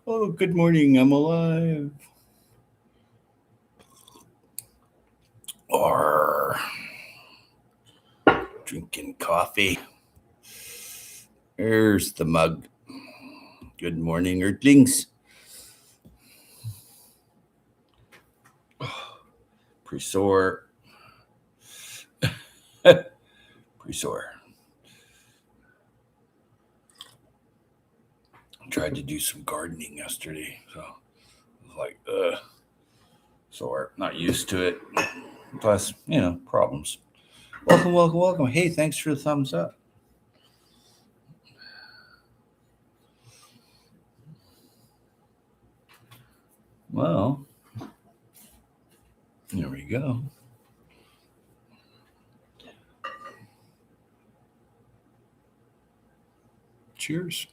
Oh, good morning. I'm alive. Or drinking coffee. There's the mug. Good morning, Earthlings. Pretty sore. Pretty sore. Tried to do some gardening yesterday, so it was like, sore. Not used to it. Plus, problems. Welcome, welcome, welcome. Hey, thanks for the thumbs up. Well, there we go. Cheers.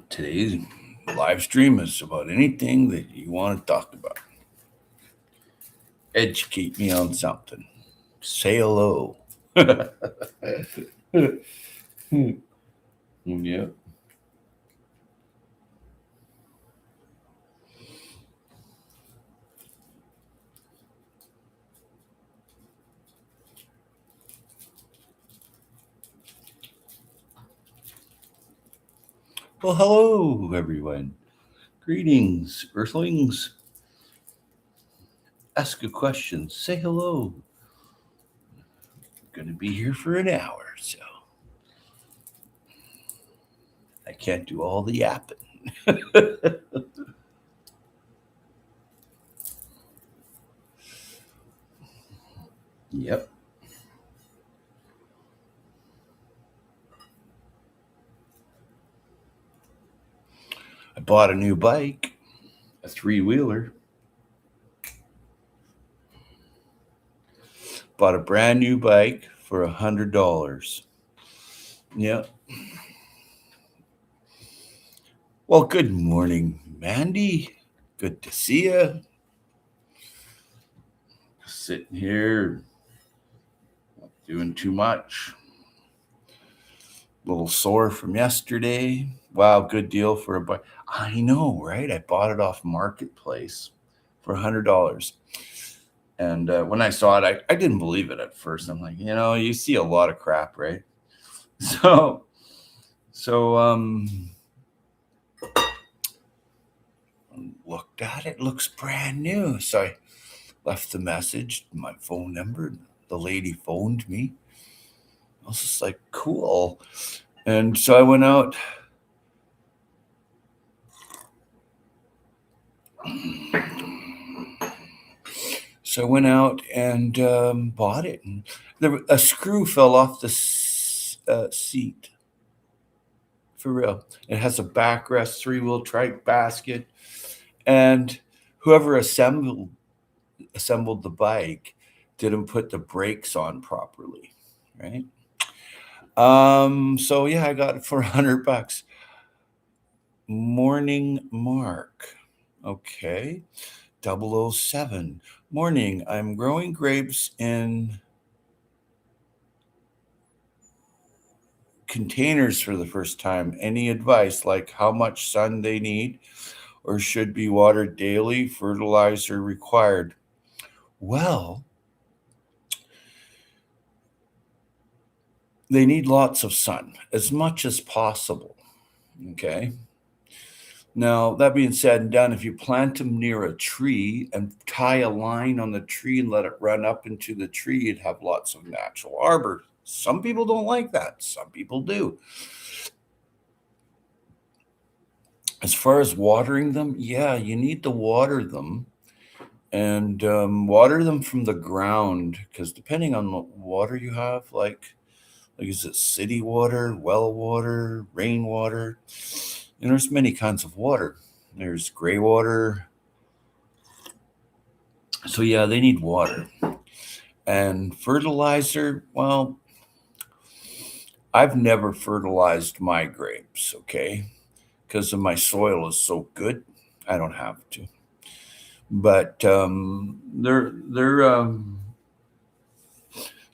Today's live stream is about anything that you want to talk about. Educate me on something. Say hello. Yeah. Well, hello, everyone. Greetings, Earthlings. Ask a question. Say hello. Going to be here for an hour, so I can't do all the yapping. Yep. I bought a new bike, a three-wheeler. Bought a brand new bike for $100. Yep. Well, good morning, Mandy. Good to see you. Sitting here, not doing too much. A little sore from yesterday. Wow, good deal for a bike. I know, right? I bought it off Marketplace for $100. And when I saw it, I didn't believe it at first. I'm like, you see a lot of crap, right? So looked at it. Looks brand new. So I left the message, my phone number. The lady phoned me. I was just like, cool. And so I went out. So I went out and bought it. And a screw fell off the seat. For real. It has a backrest, three-wheel trike basket. And whoever assembled the bike didn't put the brakes on properly, right? So yeah, I got it for $100. Morning Mark. Okay. 007. Morning. I'm growing grapes in containers for the first time. Any advice, like how much sun they need or should be watered daily, fertilizer required? Well, they need lots of sun, as much as possible. Okay. Now, that being said and done, if you plant them near a tree and tie a line on the tree and let it run up into the tree, you'd have lots of natural arbor. Some people don't like that. Some people do. As far as watering them, yeah, you need to water them and water them from the ground because depending on what water you have, like is it city water, well water, rainwater? And there's many kinds of water. There's gray water. So yeah, they need water. And fertilizer, well, I've never fertilized my grapes, okay? Because my soil is so good, I don't have to. But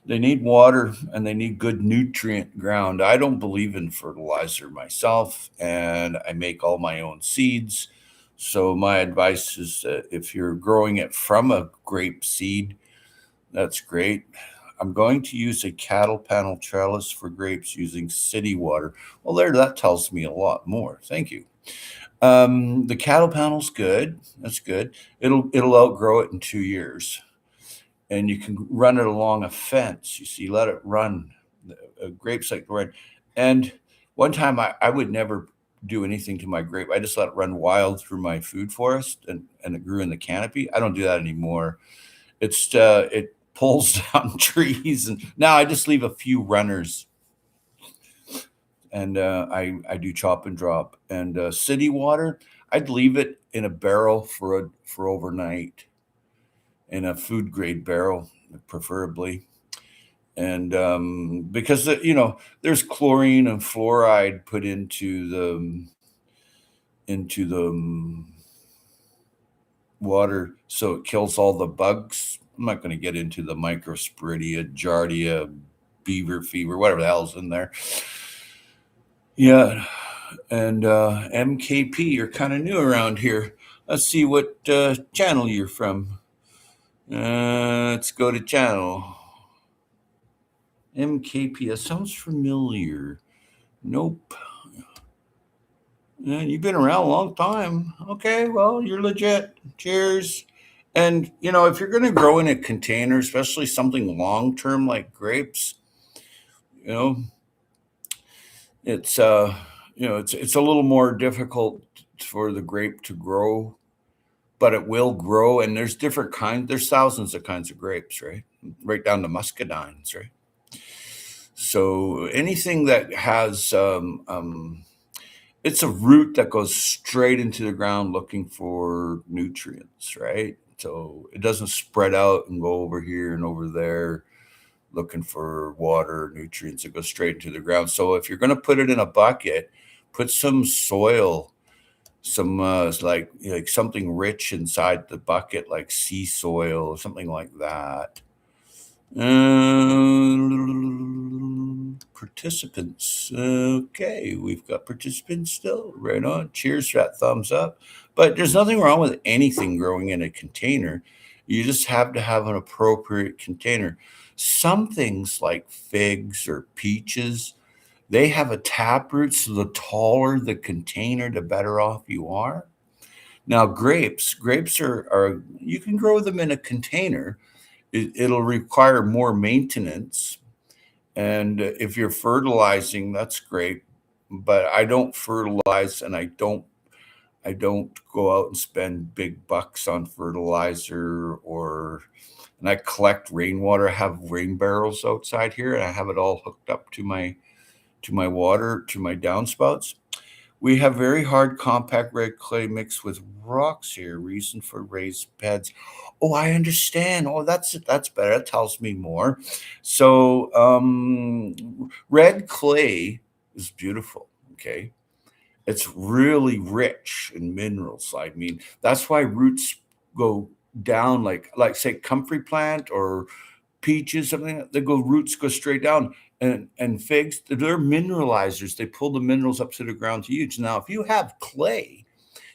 They need water and they need good nutrient ground. I don't believe in fertilizer myself, and I make all my own seeds. So my advice is that if you're growing it from a grape seed, that's great. I'm going to use a cattle panel trellis for grapes using city water. Well, there, that tells me a lot more. Thank you. The cattle panel's good. That's good. It'll outgrow it in 2 years, and you can run it along a fence. You see, let it run. Grapes like to run. And one time I would never do anything to my grape. I just let it run wild through my food forest, and it grew in the canopy. I don't do that anymore. It pulls down trees, and now I just leave a few runners, and I do chop and drop. And city water, I'd leave it in a barrel for overnight, in a food grade barrel, preferably. And because there's chlorine and fluoride put into the water, so it kills all the bugs. I'm not going to get into the microsporidia, giardia, beaver fever, whatever the hell's in there. Yeah, and MKP, you're kind of new around here. Let's see what channel you're from. Let's go to channel. MKP, that sounds familiar. Nope. You've been around a long time. Okay, well, you're legit. Cheers. And if you're going to grow in a container, especially something long term like grapes, you know, it's it's a little more difficult for the grape to grow, but it will grow. And there's different kinds. There's thousands of kinds of grapes, right? Right down to muscadines, right? So anything that has it's a root that goes straight into the ground looking for nutrients, right? So it doesn't spread out and go over here and over there looking for water, nutrients. It goes straight into the ground. So if you're going to put it in a bucket, put some soil, some like something rich inside the bucket, like sea soil or something like that. Participants. Okay, we've got participants still. Right on. Cheers for that thumbs up. But there's nothing wrong with anything growing in a container. You just have to have an appropriate container. Some things like figs or peaches, they have a taproot, so the taller the container, the better off you are. Now, grapes are you can grow them in a container. It'll require more maintenance, and if you're fertilizing, that's great. But I don't fertilize, and I don't go out and spend big bucks on fertilizer. And I collect rainwater. I have rain barrels outside here, and I have it all hooked up to my water, to my downspouts. We have very hard, compact red clay mixed with rocks here. Reason for raised beds. Oh, I understand. Oh, that's better. That tells me more. So, red clay is beautiful. Okay, it's really rich in minerals. I mean, that's why roots go down, like say comfrey plant or peaches, something they go roots go straight down. And figs, they're mineralizers. They pull the minerals up to the ground to use. Now, if you have clay,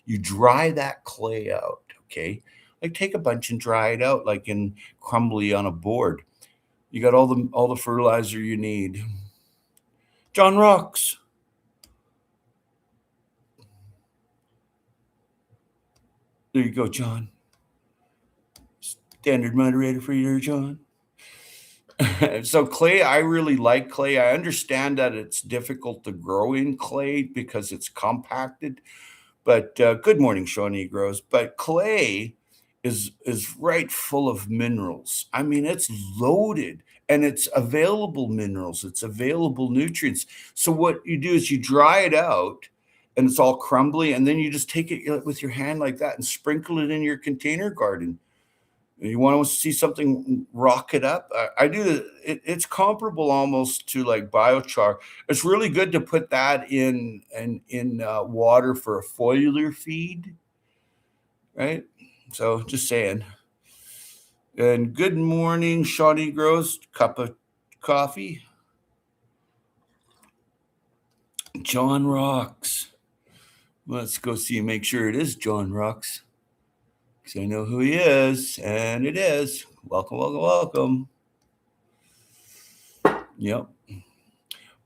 you dry that clay out. Okay, like take a bunch and dry it out, like in crumbly on a board. You got all the fertilizer you need. John Rocks. There you go, John. Standard moderator for you, John. So clay, I really like clay. I understand that it's difficult to grow in clay because it's compacted. But good morning, Shawnee Grows. But clay is right full of minerals. I mean, it's loaded, and it's available minerals. It's available nutrients. So what you do is you dry it out, and it's all crumbly, and then you just take it with your hand like that and sprinkle it in your container garden. You want to see something rock it up? I do. It's comparable almost to like biochar. It's really good to put that in water for a foliar feed, right? So just saying. And good morning, Shawnee Gross. Cup of coffee. John Rocks. Let's go see and make sure it is John Rocks. Because I know who he is, and it is. Welcome, welcome, welcome. Yep.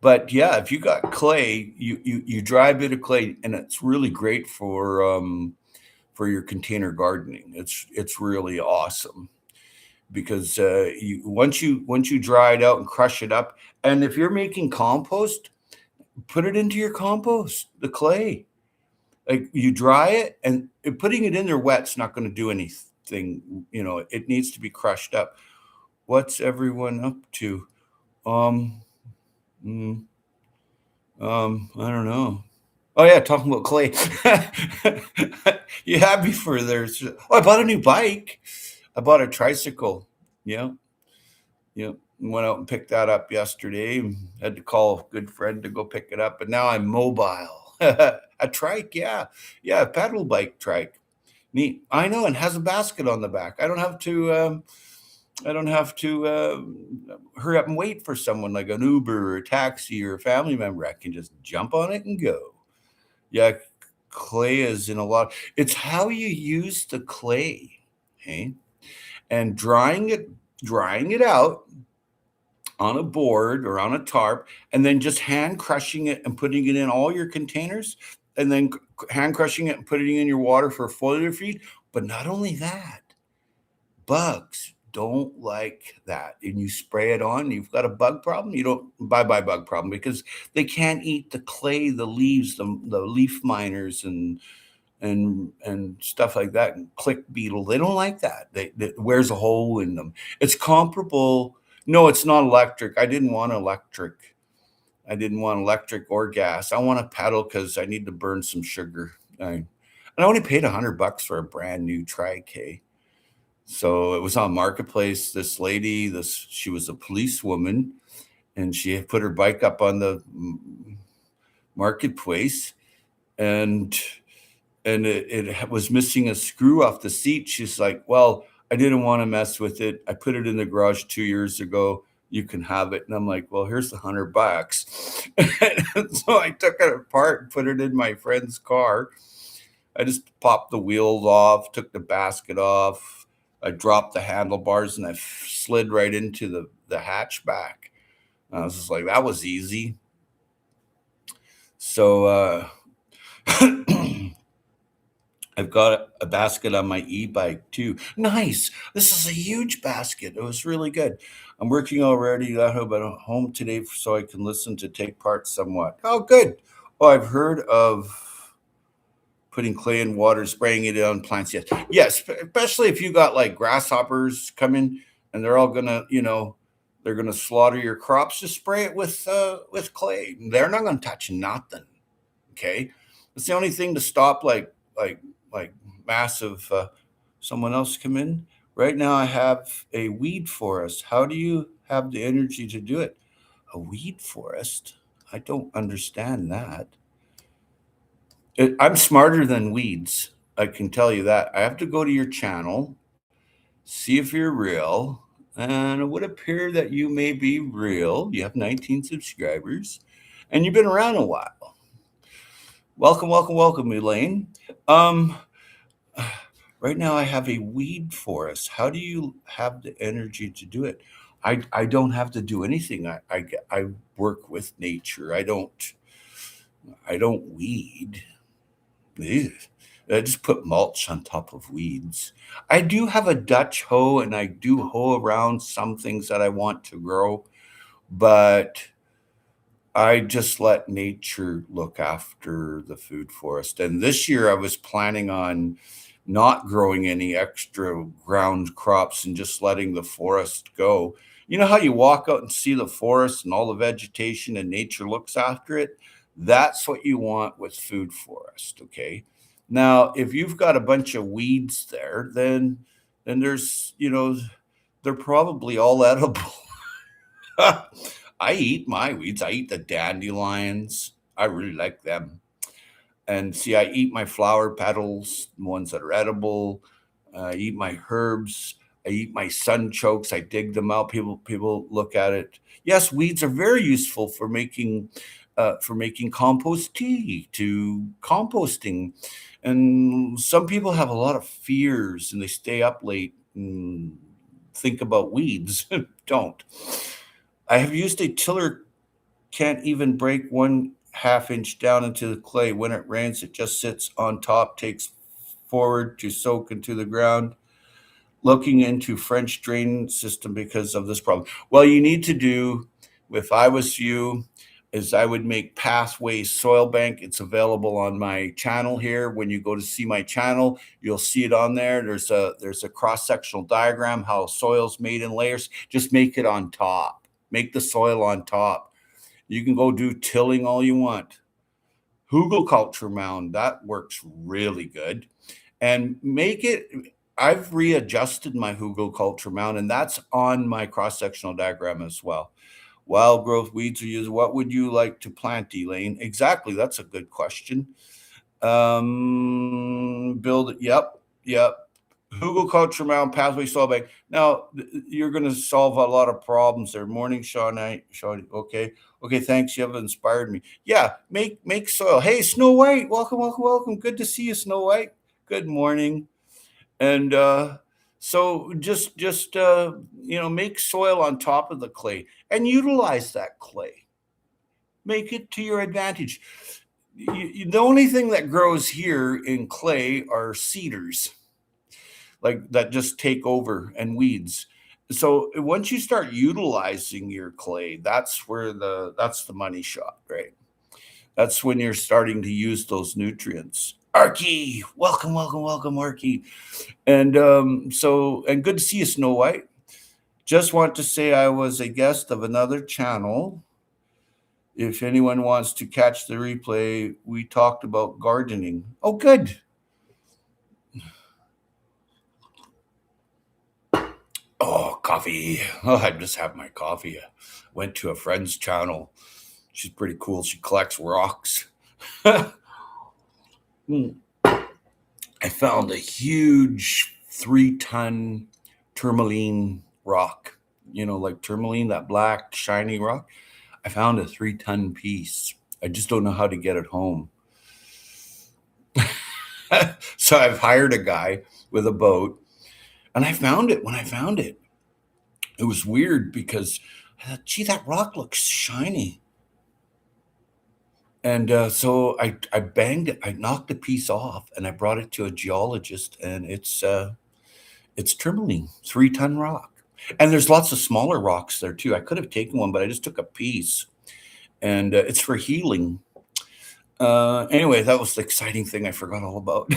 But yeah, if you got clay, you dry a bit of clay, and it's really great for your container gardening. It's really awesome because once you dry it out and crush it up, and if you're making compost, put it into your compost, the clay. Like you dry it, and putting it in there wet's not going to do anything. It needs to be crushed up. What's everyone up to? Um, mm, I don't know. Oh yeah, talking about clay. You have me for there. Oh, I bought a new bike. I bought a tricycle. Yeah, yeah. Went out and picked that up yesterday. Had to call a good friend to go pick it up, but now I'm mobile. A trike, yeah, yeah, a pedal bike trike. Neat. I know, and has a basket on the back. I don't have to. Hurry up and wait for someone like an Uber or a taxi or a family member. I can just jump on it and go. Yeah, clay is in a lot. It's how you use the clay, okay? And drying it out on a board or on a tarp, and then just hand crushing it and putting it in all your containers, and then hand crushing it and putting it in your water for foliar feed. But not only that, bugs don't like that. And you spray it on, you've got a bug problem. You don't bye bug problem because they can't eat the clay, the leaves, the leaf miners and stuff like that, and click beetle. They don't like that. It wears a hole in them. It's comparable. No, it's not electric. I didn't want electric or gas. I want a pedal because I need to burn some sugar. And I only paid $100 for a brand new trike. So it was on Marketplace. This lady, she was a policewoman, and she had put her bike up on the marketplace, and it was missing a screw off the seat. She's like, "Well, I didn't want to mess with it. I put it in the garage 2 years ago. You can have it." And I'm like, "Well, here's the $100." So I took it apart and put it in my friend's car. I just popped the wheels off, took the basket off. I dropped the handlebars, and I slid right into the hatchback. I was just like, that was easy. So I've got a basket on my e-bike too. Nice. This is a huge basket. It was really good. I'm working already. I hope I'm home today so I can listen to take part somewhat. Oh, good. Oh, I've heard of putting clay in water, spraying it on plants. Yes, especially if you got like grasshoppers coming and they're all they're gonna slaughter your crops. Just spray it with clay. They're not gonna touch nothing. Okay, it's the only thing to stop like massive. Someone else come in. Right now, I have a weed forest. How do you have the energy to do it? A weed forest? I don't understand that. I'm smarter than weeds. I can tell you that. I have to go to your channel, see if you're real, and it would appear that you may be real. You have 19 subscribers, and you've been around a while. Welcome, welcome, welcome, Elaine. Um, right now, I have a weed forest. How do you have the energy to do it? I don't have to do anything. I work with nature. I don't weed. Ew. I just put mulch on top of weeds. I do have a Dutch hoe, and I do hoe around some things that I want to grow, but I just let nature look after the food forest. And this year I was planning on not growing any extra ground crops and just letting the forest go. You know how you walk out and see the forest and all the vegetation and nature looks after it? That's what you want with food forest, okay? Now, if you've got a bunch of weeds there, then they're probably all edible. I eat my weeds. I eat the dandelions. I really like them. And see, I eat my flower petals, the ones that are edible. I eat my herbs. I eat my sunchokes. I dig them out. People look at it. Yes, weeds are very useful for making compost tea, to composting. And some people have a lot of fears and they stay up late and think about weeds. Don't. I have used a tiller, can't even break 1/2 inch down into the clay. When it rains, it just sits on top, takes forward to soak into the ground. Looking into French drain system because of this problem. Well, you need to do, if I was you, is I would make Pathways Soil Bank. It's available on my channel here. When you go to see my channel, you'll see it on there. There's a cross-sectional diagram how soil's made in layers. Just make it on top. Make the soil on top. You can go do tilling all you want. Hugelkultur mound, that works really good. And make it, I've readjusted my hugelkultur mound, and that's on my cross-sectional diagram as well. Wild growth weeds are used. What would you like to plant, Elaine? Exactly, that's a good question. Build it. Yep. Hugelkultur mound, pathway soil bank. Now you're going to solve a lot of problems there. Morning, Sean. Okay. Thanks. You have inspired me. Yeah. Make soil. Hey, Snow White. Welcome. Good to see you, Snow White. Good morning. And so just make soil on top of the clay and utilize that clay. Make it to your advantage. The only thing that grows here in clay are cedars, like that just take over, and weeds. So once you start utilizing your clay, that's the money shot, right? That's when you're starting to use those nutrients. Arky, welcome, Arky. And and good to see you, Snow White. Just want to say I was a guest of another channel. If anyone wants to catch the replay, we talked about gardening. Oh, good. Oh, coffee. Oh, I just have my coffee. I went to a friend's channel. She's pretty cool. She collects rocks. I found a huge 3-ton tourmaline rock. Like tourmaline, that black, shiny rock. I found a 3-ton piece. I just don't know how to get it home. So I've hired a guy with a boat, and I found it. When I found it, it was weird because I thought, gee, that rock looks shiny. And so I banged it. I knocked the piece off, and I brought it to a geologist, and it's tourmaline, 3-ton rock. And there's lots of smaller rocks there too. I could have taken one, but I just took a piece, and it's for healing. Anyway, that was the exciting thing I forgot all about.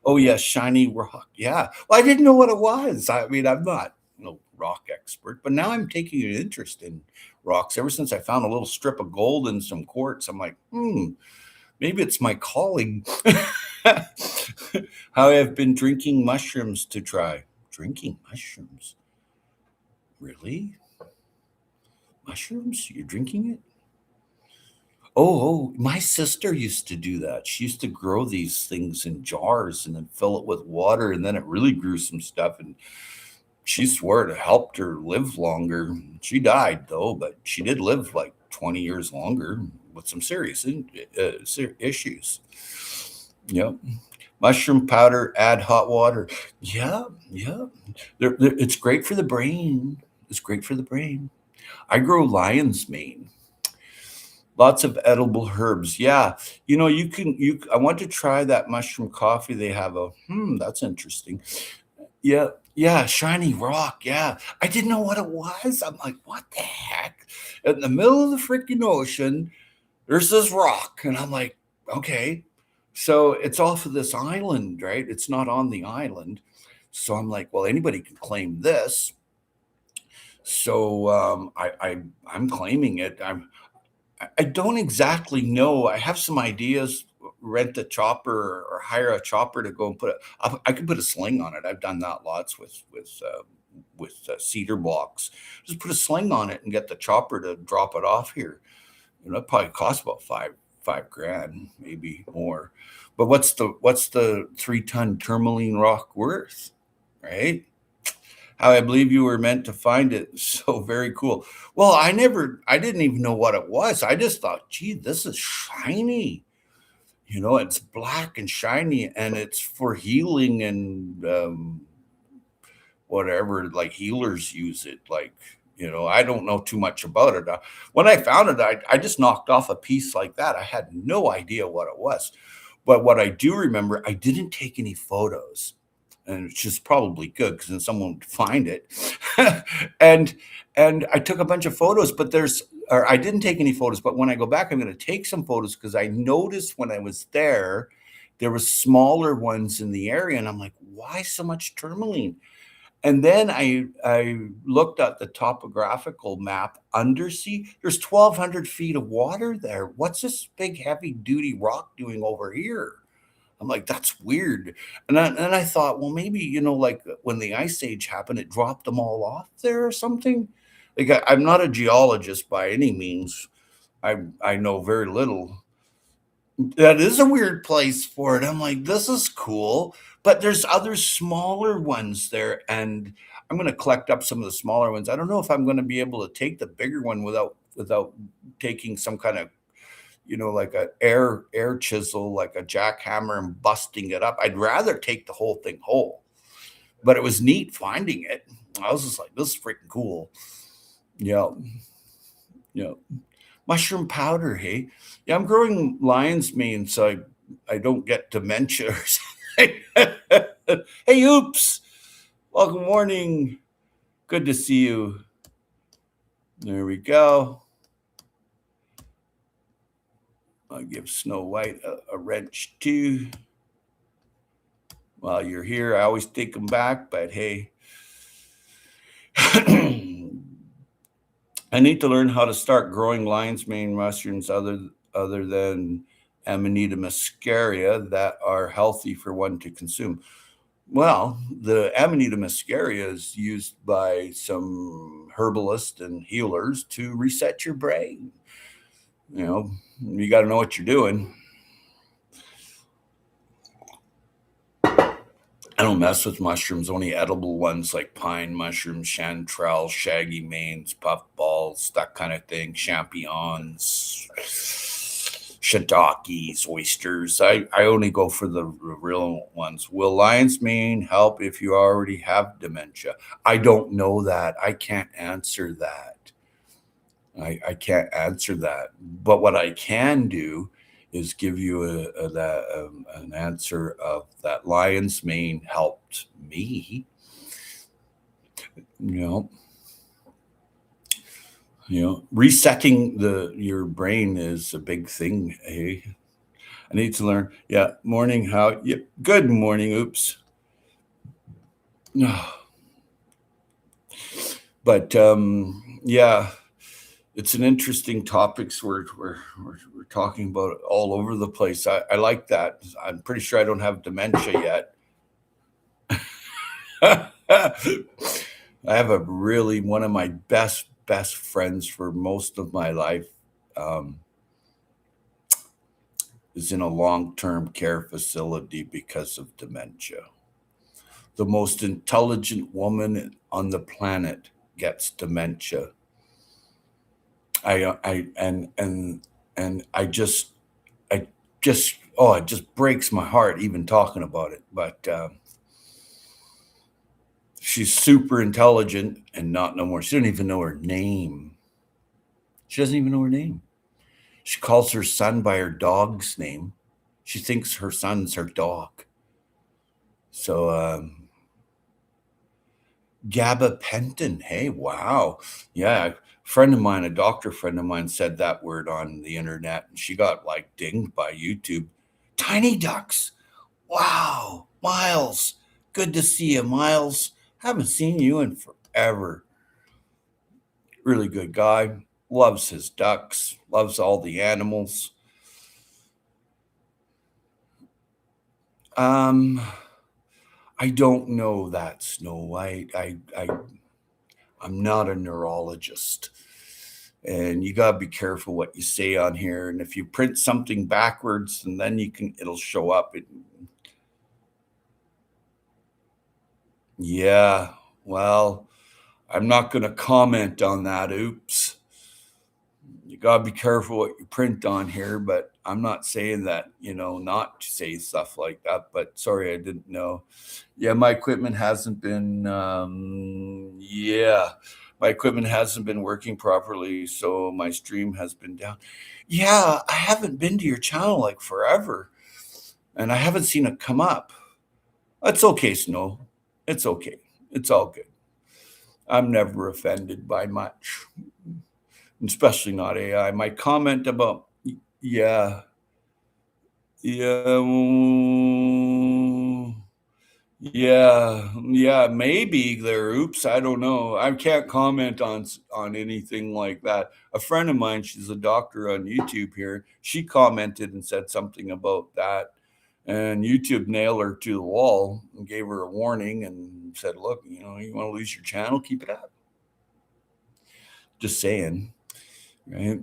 Oh yeah, shiny rock. Yeah. Well, I didn't know what it was. I mean, I'm not no rock expert, but now I'm taking an interest in rocks. Ever since I found a little strip of gold in some quartz, I'm like, maybe it's my calling. How I've been drinking mushrooms to try. Drinking mushrooms? Really? Mushrooms? You're drinking it? Oh, my sister used to do that. She used to grow these things in jars and then fill it with water, and then it really grew some stuff. And she swore it helped her live longer. She died though, but she did live like 20 years longer with some serious issues. Yep. Mushroom powder, add hot water. Yeah. It's great for the brain. It's great for the brain. I grow lion's mane. Lots of edible herbs. Yeah. I want to try that mushroom coffee they have. That's interesting. Yeah, shiny rock. Yeah. I didn't know what it was. I'm like, what the heck? In the middle of the freaking ocean, there's this rock. And I'm like, okay. So it's off of this island, right? It's not on the island. So I'm like, well, anybody can claim this. So I'm claiming it. I don't exactly know. I have some ideas. Rent a chopper or hire a chopper to go and I could put a sling on it. I've done that lots with cedar blocks. Just put a sling on it and get the chopper to drop it off here. It probably costs about five grand, maybe more. But what's the 3-ton tourmaline rock worth, right? how I believe you were meant to find it. So very cool. Well, I didn't even know what it was. I just thought, gee, this is shiny. It's black and shiny, and it's for healing and whatever, like healers use it. Like, I don't know too much about it. When I found it, I just knocked off a piece like that. I had no idea what it was. But what I do remember, I didn't take any photos, and it's just probably good because then someone would find it. and and I took a bunch of photos, but or I didn't take any photos. But when I go back, I'm going to take some photos because I noticed when I was there was smaller ones in the area, and I'm like, why so much tourmaline? And then I looked at the topographical map undersea. There's 1,200 feet of water there. What's this big heavy duty rock doing over here? I'm like, that's weird. And I thought, well, maybe, like when the ice age happened, it dropped them all off there or something. Like I'm not a geologist by any means. I know very little. That is a weird place for it. I'm like, this is cool, but there's other smaller ones there, and I'm going to collect up some of the smaller ones. I don't know if I'm going to be able to take the bigger one without taking some kind of, like a air chisel, like a jackhammer, and busting it up. I'd rather take the whole thing whole, but it was neat finding it. I was just like, this is freaking cool. Yeah, yeah. Mushroom powder, hey? Yeah, I'm growing lion's mane so I don't get dementia or something. Hey, oops. Welcome, morning. Good to see you. There we go. I'll give Snow White a wrench too. While you're here, I always take them back, but hey. I need to learn how to start growing lion's mane mushrooms other than Amanita muscaria that are healthy for one to consume. Well, the Amanita muscaria is used by some herbalists and healers to reset your brain. You got to know what you're doing. I don't mess with mushrooms, only edible ones like pine mushrooms, chanterelle, shaggy manes, puffballs, that kind of thing, champignons, shiitakes, oysters. I only go for the real ones. Will lion's mane help if you already have dementia? I don't know that. I can't answer that. I can't answer that. But what I can do is give you an answer of that lion's mane helped me. You resetting your brain is a big thing. Hey, I need to learn. Yeah, morning. How? Yep. Good morning. Oops. No. But yeah, it's an interesting topics we're talking about all over the place. I like that. I'm pretty sure I don't have dementia yet. I have one of my best friends for most of my life is in a long-term care facility because of dementia. The most intelligent woman on the planet gets dementia. It just breaks my heart even talking about it. But she's super intelligent and not no more. She doesn't even know her name. She doesn't even know her name. She calls her son by her dog's name. She thinks her son's her dog. So gabapentin. Hey, wow. Yeah. A doctor friend of mine said that word on the internet and she got like dinged by YouTube. Tiny ducks. Wow. Miles. Good to see you, Miles. Haven't seen you in forever. Really good guy. Loves his ducks. Loves all the animals. I don't know that, Snow White. I'm not a neurologist. And you got to be careful what you say on here. And if you print something backwards, and then it'll show up. Yeah. Well, I'm not going to comment on that. Oops. You got to be careful what you print on here, but I'm not saying that, not to say stuff like that. But sorry, I didn't know. Yeah, my equipment hasn't been working properly. So my stream has been down. Yeah, I haven't been to your channel like forever and I haven't seen it come up. It's okay, Snow. It's okay. It's all good. I'm never offended by much, especially not AI. My comment about, yeah, yeah, yeah, maybe there. Oops, I don't know. I can't comment on anything like that. A friend of mine, she's a doctor on YouTube here. She commented and said something about that, and YouTube nailed her to the wall and gave her a warning and said, "Look, you want to lose your channel, keep it up." Just saying, right?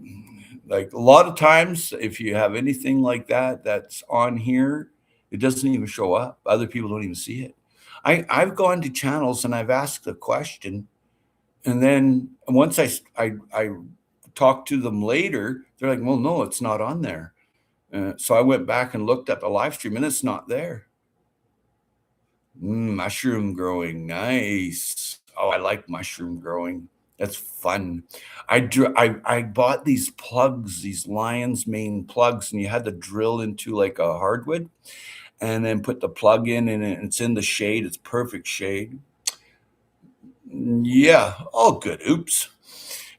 Like a lot of times, if you have anything like that that's on here, it doesn't even show up. Other people don't even see it. I've gone to channels and I've asked a question, and then once I talk to them later, they're like, "Well, no, it's not on there." So I went back and looked at the live stream, and it's not there. Mushroom growing, nice. Oh, I like mushroom growing. That's fun. I bought these plugs, these lion's mane plugs, and you had to drill into like a hardwood and then put the plug in, and it's in the shade. It's perfect shade. Yeah, all good. Oops.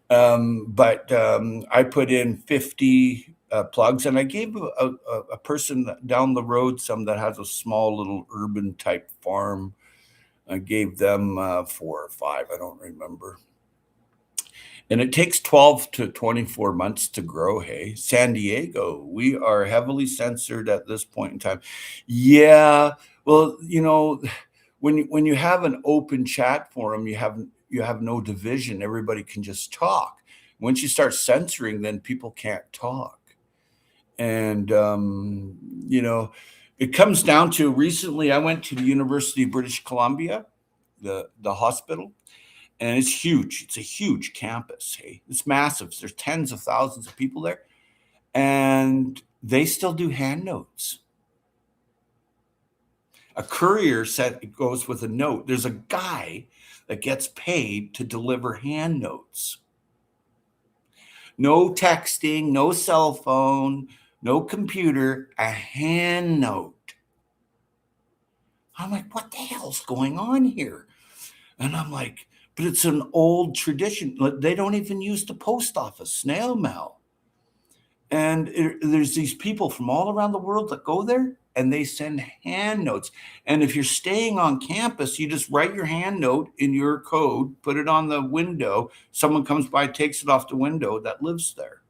But I put in 50 plugs, and I gave a person down the road some that has a small little urban type farm. I gave them 4 or 5, I don't remember. And it takes 12 to 24 months to grow. Hey, San Diego, we are heavily censored at this point in time. Yeah, well, when you have an open chat forum, you have no division. Everybody can just talk. Once you start censoring, then people can't talk. And it comes down to recently I went to the University of British Columbia, the hospital, and it's huge. It's a huge campus. Hey, it's massive. There's tens of thousands of people there, and they still do hand notes. A courier said it goes with a note. There's a guy that gets paid to deliver hand notes. No texting, no cell phone, no computer, a hand note. I'm like, what the hell's going on here? And I'm like, but it's an old tradition. They don't even use the post office, snail mail. And there's these people from all around the world that go there and they send hand notes. And if you're staying on campus, you just write your hand note in your code, put it on the window. Someone comes by, takes it off the window that lives there.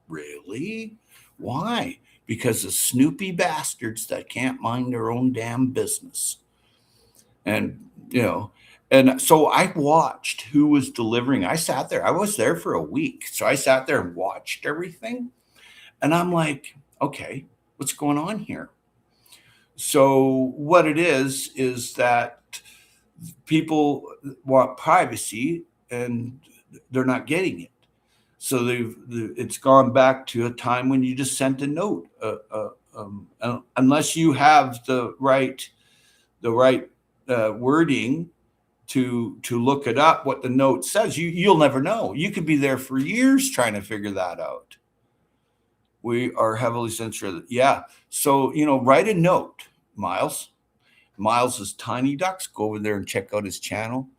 Really? Why? Because of snoopy bastards that can't mind their own damn business. And, and so I watched who was delivering. I sat there. I was there for a week. So I sat there and watched everything. And I'm like, okay, what's going on here? So what it is that people want privacy and they're not getting it. So it's gone back to a time when you just sent a note, unless you have the right wording to look it up. What the note says, you'll never know. You could be there for years trying to figure that out. We are heavily censored. Yeah. So write a note, Miles. Miles is Tiny Ducks. Go over there and check out his channel.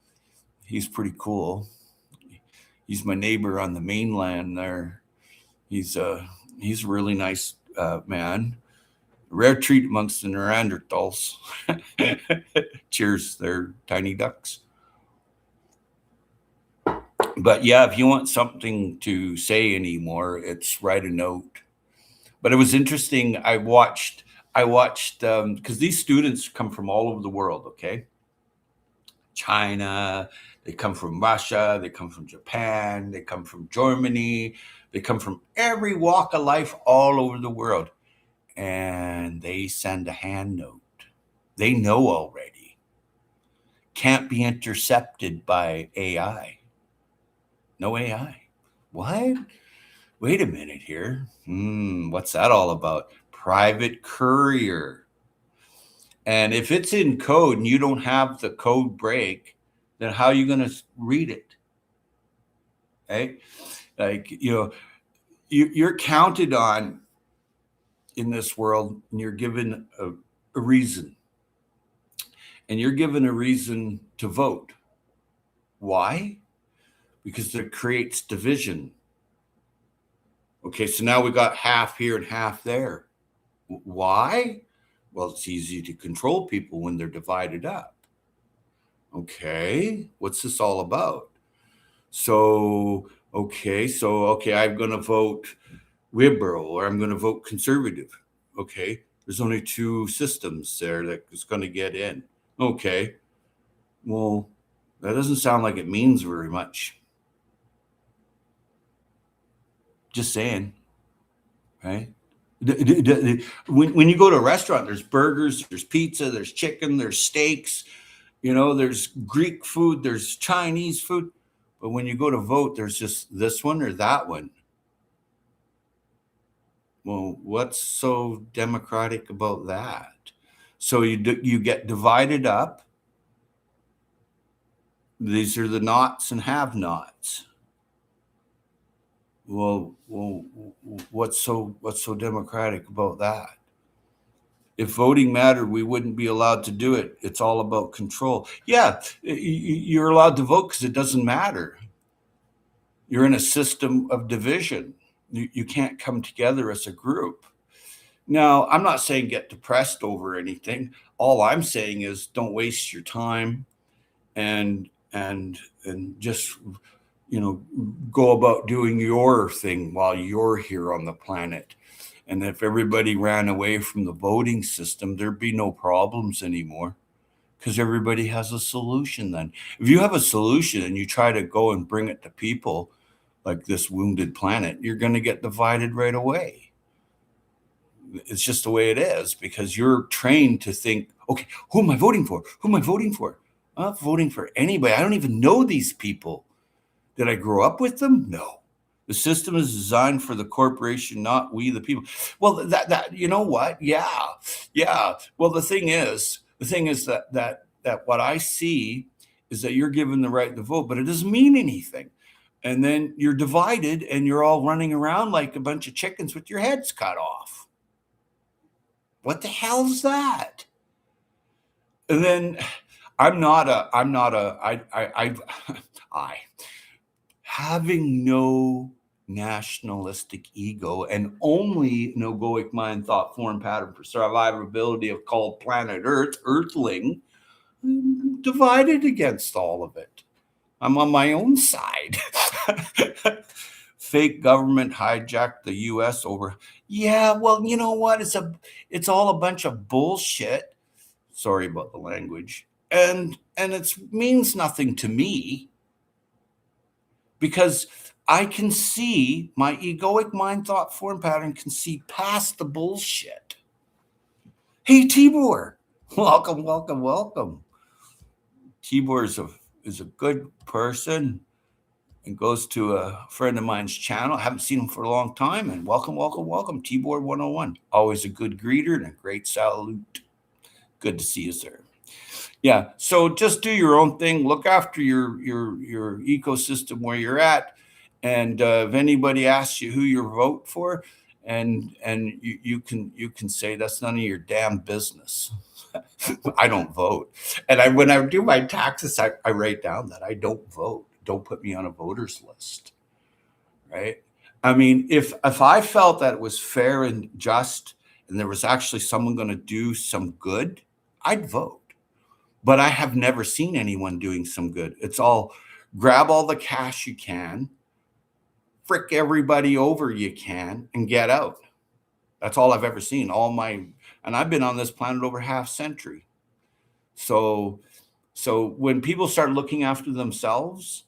He's pretty cool. He's my neighbor on the mainland there. He's a really nice man. Rare treat amongst the Neanderthals. Cheers, they're Tiny Ducks. But yeah, if you want something to say anymore, it's write a note. But it was interesting. I watched because these students come from all over the world. Okay, China, they come from Russia, they come from Japan, they come from Germany, they come from every walk of life all over the world. And they send a hand note. They know already. can't be intercepted by AI. No AI. What? Wait a minute here. What's that all about? Private courier. And if it's in code and you don't have the code break, then how are you going to read it? Right? Like, you're counted on in this world, and you're given a reason. And you're given a reason to vote. Why? Because it creates division. Okay, so now we got half here and half there. Why? Well, it's easy to control people when they're divided up. Okay, what's this all about? Okay, I'm going to vote liberal or I'm going to vote conservative. Okay, there's only two systems there that is going to get in. Okay, well, that doesn't sound like it means very much. Just saying, right? When you go to a restaurant, there's burgers, there's pizza, there's chicken, there's steaks, there's Greek food, there's Chinese food. But when you go to vote, there's just this one or that one. Well, what's so democratic about that? So you get divided up. These are the nots and have-nots. Well, what's so democratic about that? If voting mattered, we wouldn't be allowed to do it. It's all about control. Yeah, you're allowed to vote because it doesn't matter. You're in a system of division. You can't come together as a group. Now, I'm not saying get depressed over anything. All I'm saying is don't waste your time and just go about doing your thing while you're here on the planet. And if everybody ran away from the voting system, there'd be no problems anymore because everybody has a solution then. If you have a solution and you try to go and bring it to people like this wounded planet, you're going to get divided right away. It's just the way it is because you're trained to think, okay, who am I voting for? Who am I voting for? I'm not voting for anybody. I don't even know these people. Did I grow up with them? No. The system is designed for the corporation, not we, the people. Well, that you know what? Yeah. Well, the thing is that what I see is that you're given the right to vote, but it doesn't mean anything. And then you're divided, and you're all running around like a bunch of chickens with your heads cut off. What the hell's that? And then having no nationalistic ego and only an egoic mind, thought, form, pattern for survivability of called planet Earth, Earthling, I'm divided against all of it. I'm on my own side. Fake government hijacked the US over. Yeah, well, you know what? It's all a bunch of bullshit. Sorry about the language. And it means nothing to me. Because I can see my egoic mind, thought, form pattern can see past the bullshit. Hey, Tibor, welcome. Tibor is a good person and goes to a friend of mine's channel. I haven't seen him for a long time. And welcome, Tibor 101. Always a good greeter and a great salute. Good to see you, sir. Yeah, so just do your own thing. Look after your ecosystem where you're at, and if anybody asks you who you vote for, and you can say that's none of your damn business. I don't vote, and when I do my taxes, I write down that I don't vote. Don't put me on a voters list, right? I mean, if I felt that it was fair and just, and there was actually someone going to do some good, I'd vote. But I have never seen anyone doing some good. It's all grab all the cash you can, frick everybody over you can, and get out. That's all I've ever seen. And I've been on this planet over half century. So when people start looking after themselves,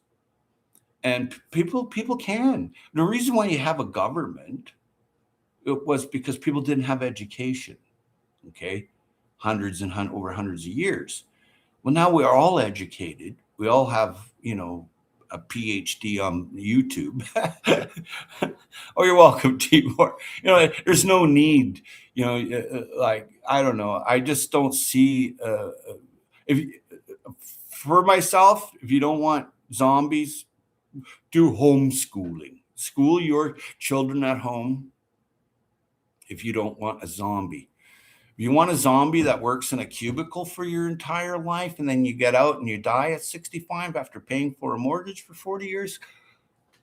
and people can. The reason why you have a government, it was because people didn't have education. Okay, over hundreds of years. Well, now we are all educated. We all have, a PhD on YouTube. Oh, you're welcome, Timor. There's no need, like, I don't know. I just don't see, if for myself, if you don't want zombies, do homeschooling. School your children at home if you don't want a zombie. If you want a zombie that works in a cubicle for your entire life and then you get out and you die at 65 after paying for a mortgage for 40 years,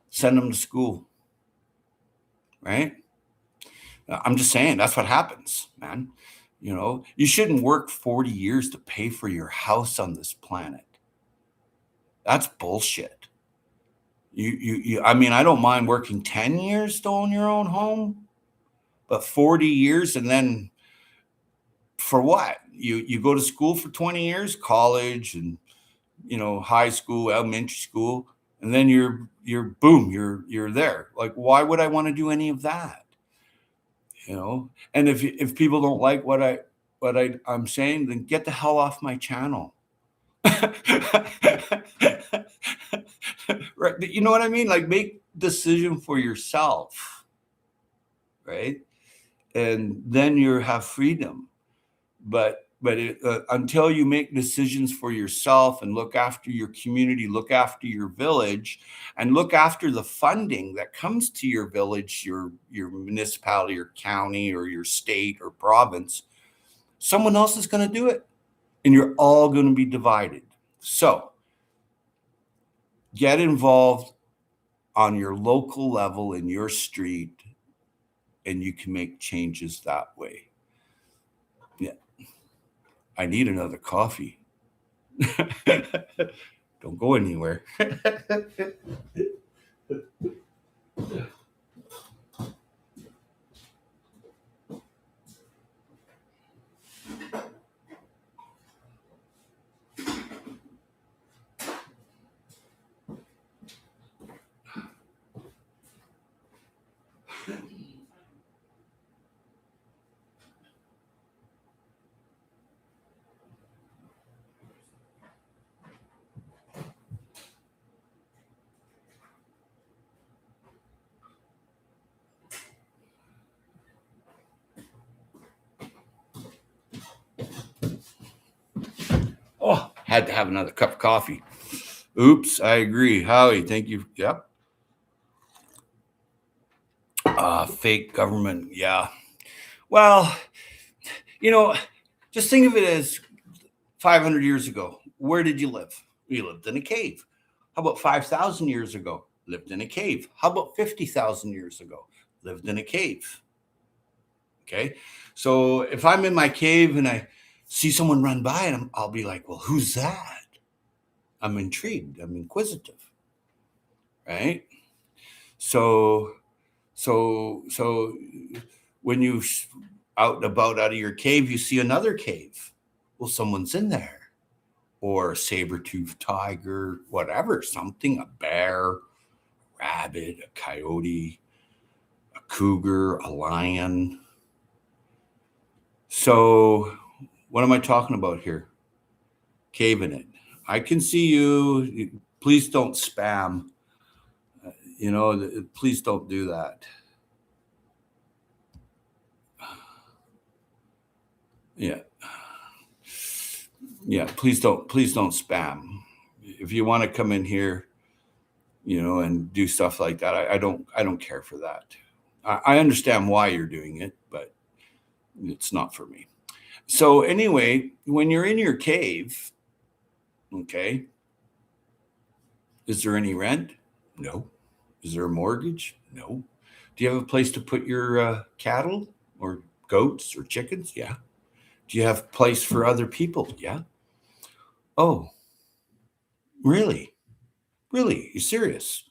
send them to school, right? I'm just saying that's what happens, man. You shouldn't work 40 years to pay for your house on this planet. That's bullshit. I mean, I don't mind working 10 years to own your own home, but 40 years and then for what? You go to school for 20 years, college and high school, elementary school, and then you're boom, you're there. Like, why would I want to do any of that? And if people don't like I'm saying, then get the hell off my channel. Right? You know what I mean? Like, make decision for yourself, right? And then you have freedom. But until you make decisions for yourself and look after your community, look after your village, and look after the funding that comes to your village, your municipality, your county, or your state or province, someone else is going to do it, and you're all going to be divided. So get involved on your local level in your street, and you can make changes that way. Yeah. I need another coffee. Don't go anywhere. Oh, had to have another cup of coffee. Oops, I agree. Howie, thank you. Yep. Fake government. Yeah. Well, just think of it as 500 years ago. Where did you live? You lived in a cave. How about 5,000 years ago? Lived in a cave. How about 50,000 years ago? Lived in a cave. Okay. So if I'm in my cave and I see someone run by and I'll be like, well, who's that? I'm intrigued. I'm inquisitive. Right. So when you out and about out of your cave, you see another cave. Well, someone's in there. Or a saber-toothed tiger, whatever, something, a bear, rabbit, a coyote, a cougar, a lion. So what am I talking about here? Caving it. I can see you. Please don't spam. Please don't do that. Yeah. Yeah, please don't spam. If you want to come in here, and do stuff like that, I don't care for that. I understand why you're doing it, but it's not for me. So anyway, when you're in your cave, okay, is there any rent? No. Is there a mortgage? No. Do you have a place to put your cattle or goats or chickens? Yeah. Do you have a place for other people? Yeah. Oh, really? Really? You serious?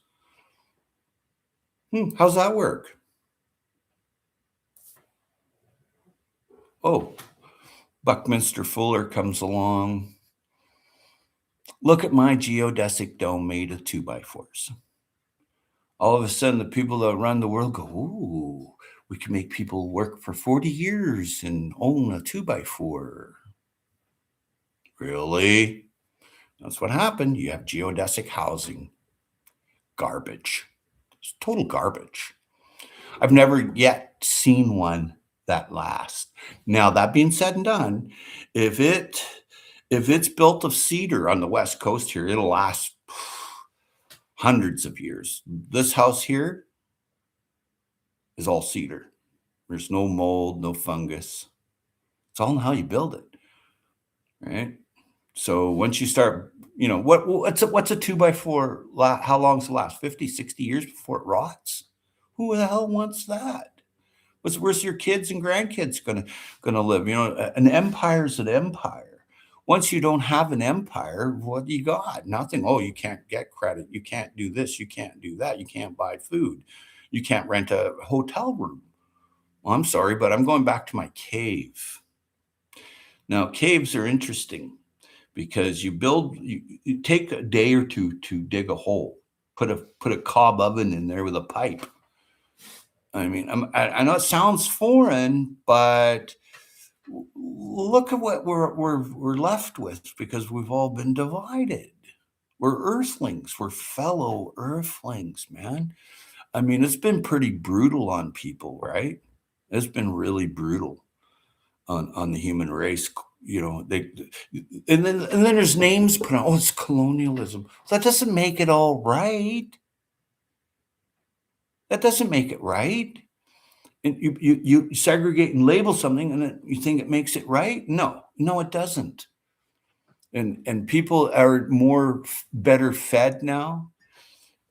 How's that work? Oh, Buckminster Fuller comes along. Look at my geodesic dome made of 2x4s. All of a sudden, the people that run the world go, ooh, we can make people work for 40 years and own a 2x4. Really? That's what happened. You have geodesic housing. Garbage. It's total garbage. I've never yet seen one that lasts. Now, that being said and done, if it if it's built of cedar on the west coast here, it'll last hundreds of years. This house here is all cedar. There's no mold, no fungus. It's all in how you build it, right? So once you start, what's a 2 by 4? How long's it last? 50, 60 years before it rots? Who the hell wants that? Where's your kids and grandkids gonna live? An empire's an empire. Once you don't have an empire, what do you got? Nothing. Oh, you can't get credit. You can't do this. You can't do that. You can't buy food. You can't rent a hotel room. Well, I'm sorry, but I'm going back to my cave. Now, caves are interesting because you take a day or two to dig a hole, put a cob oven in there with a pipe. I mean, I know it sounds foreign, but look at what we're left with because we've all been divided. We're Earthlings. We're fellow Earthlings, man. I mean, it's been pretty brutal on people, right? It's been really brutal on the human race. And then there's names put on. Oh, it's colonialism. That doesn't make it all right. That doesn't make it right. And you segregate and label something, and then you think it makes it right. No, it doesn't. And people are better fed now.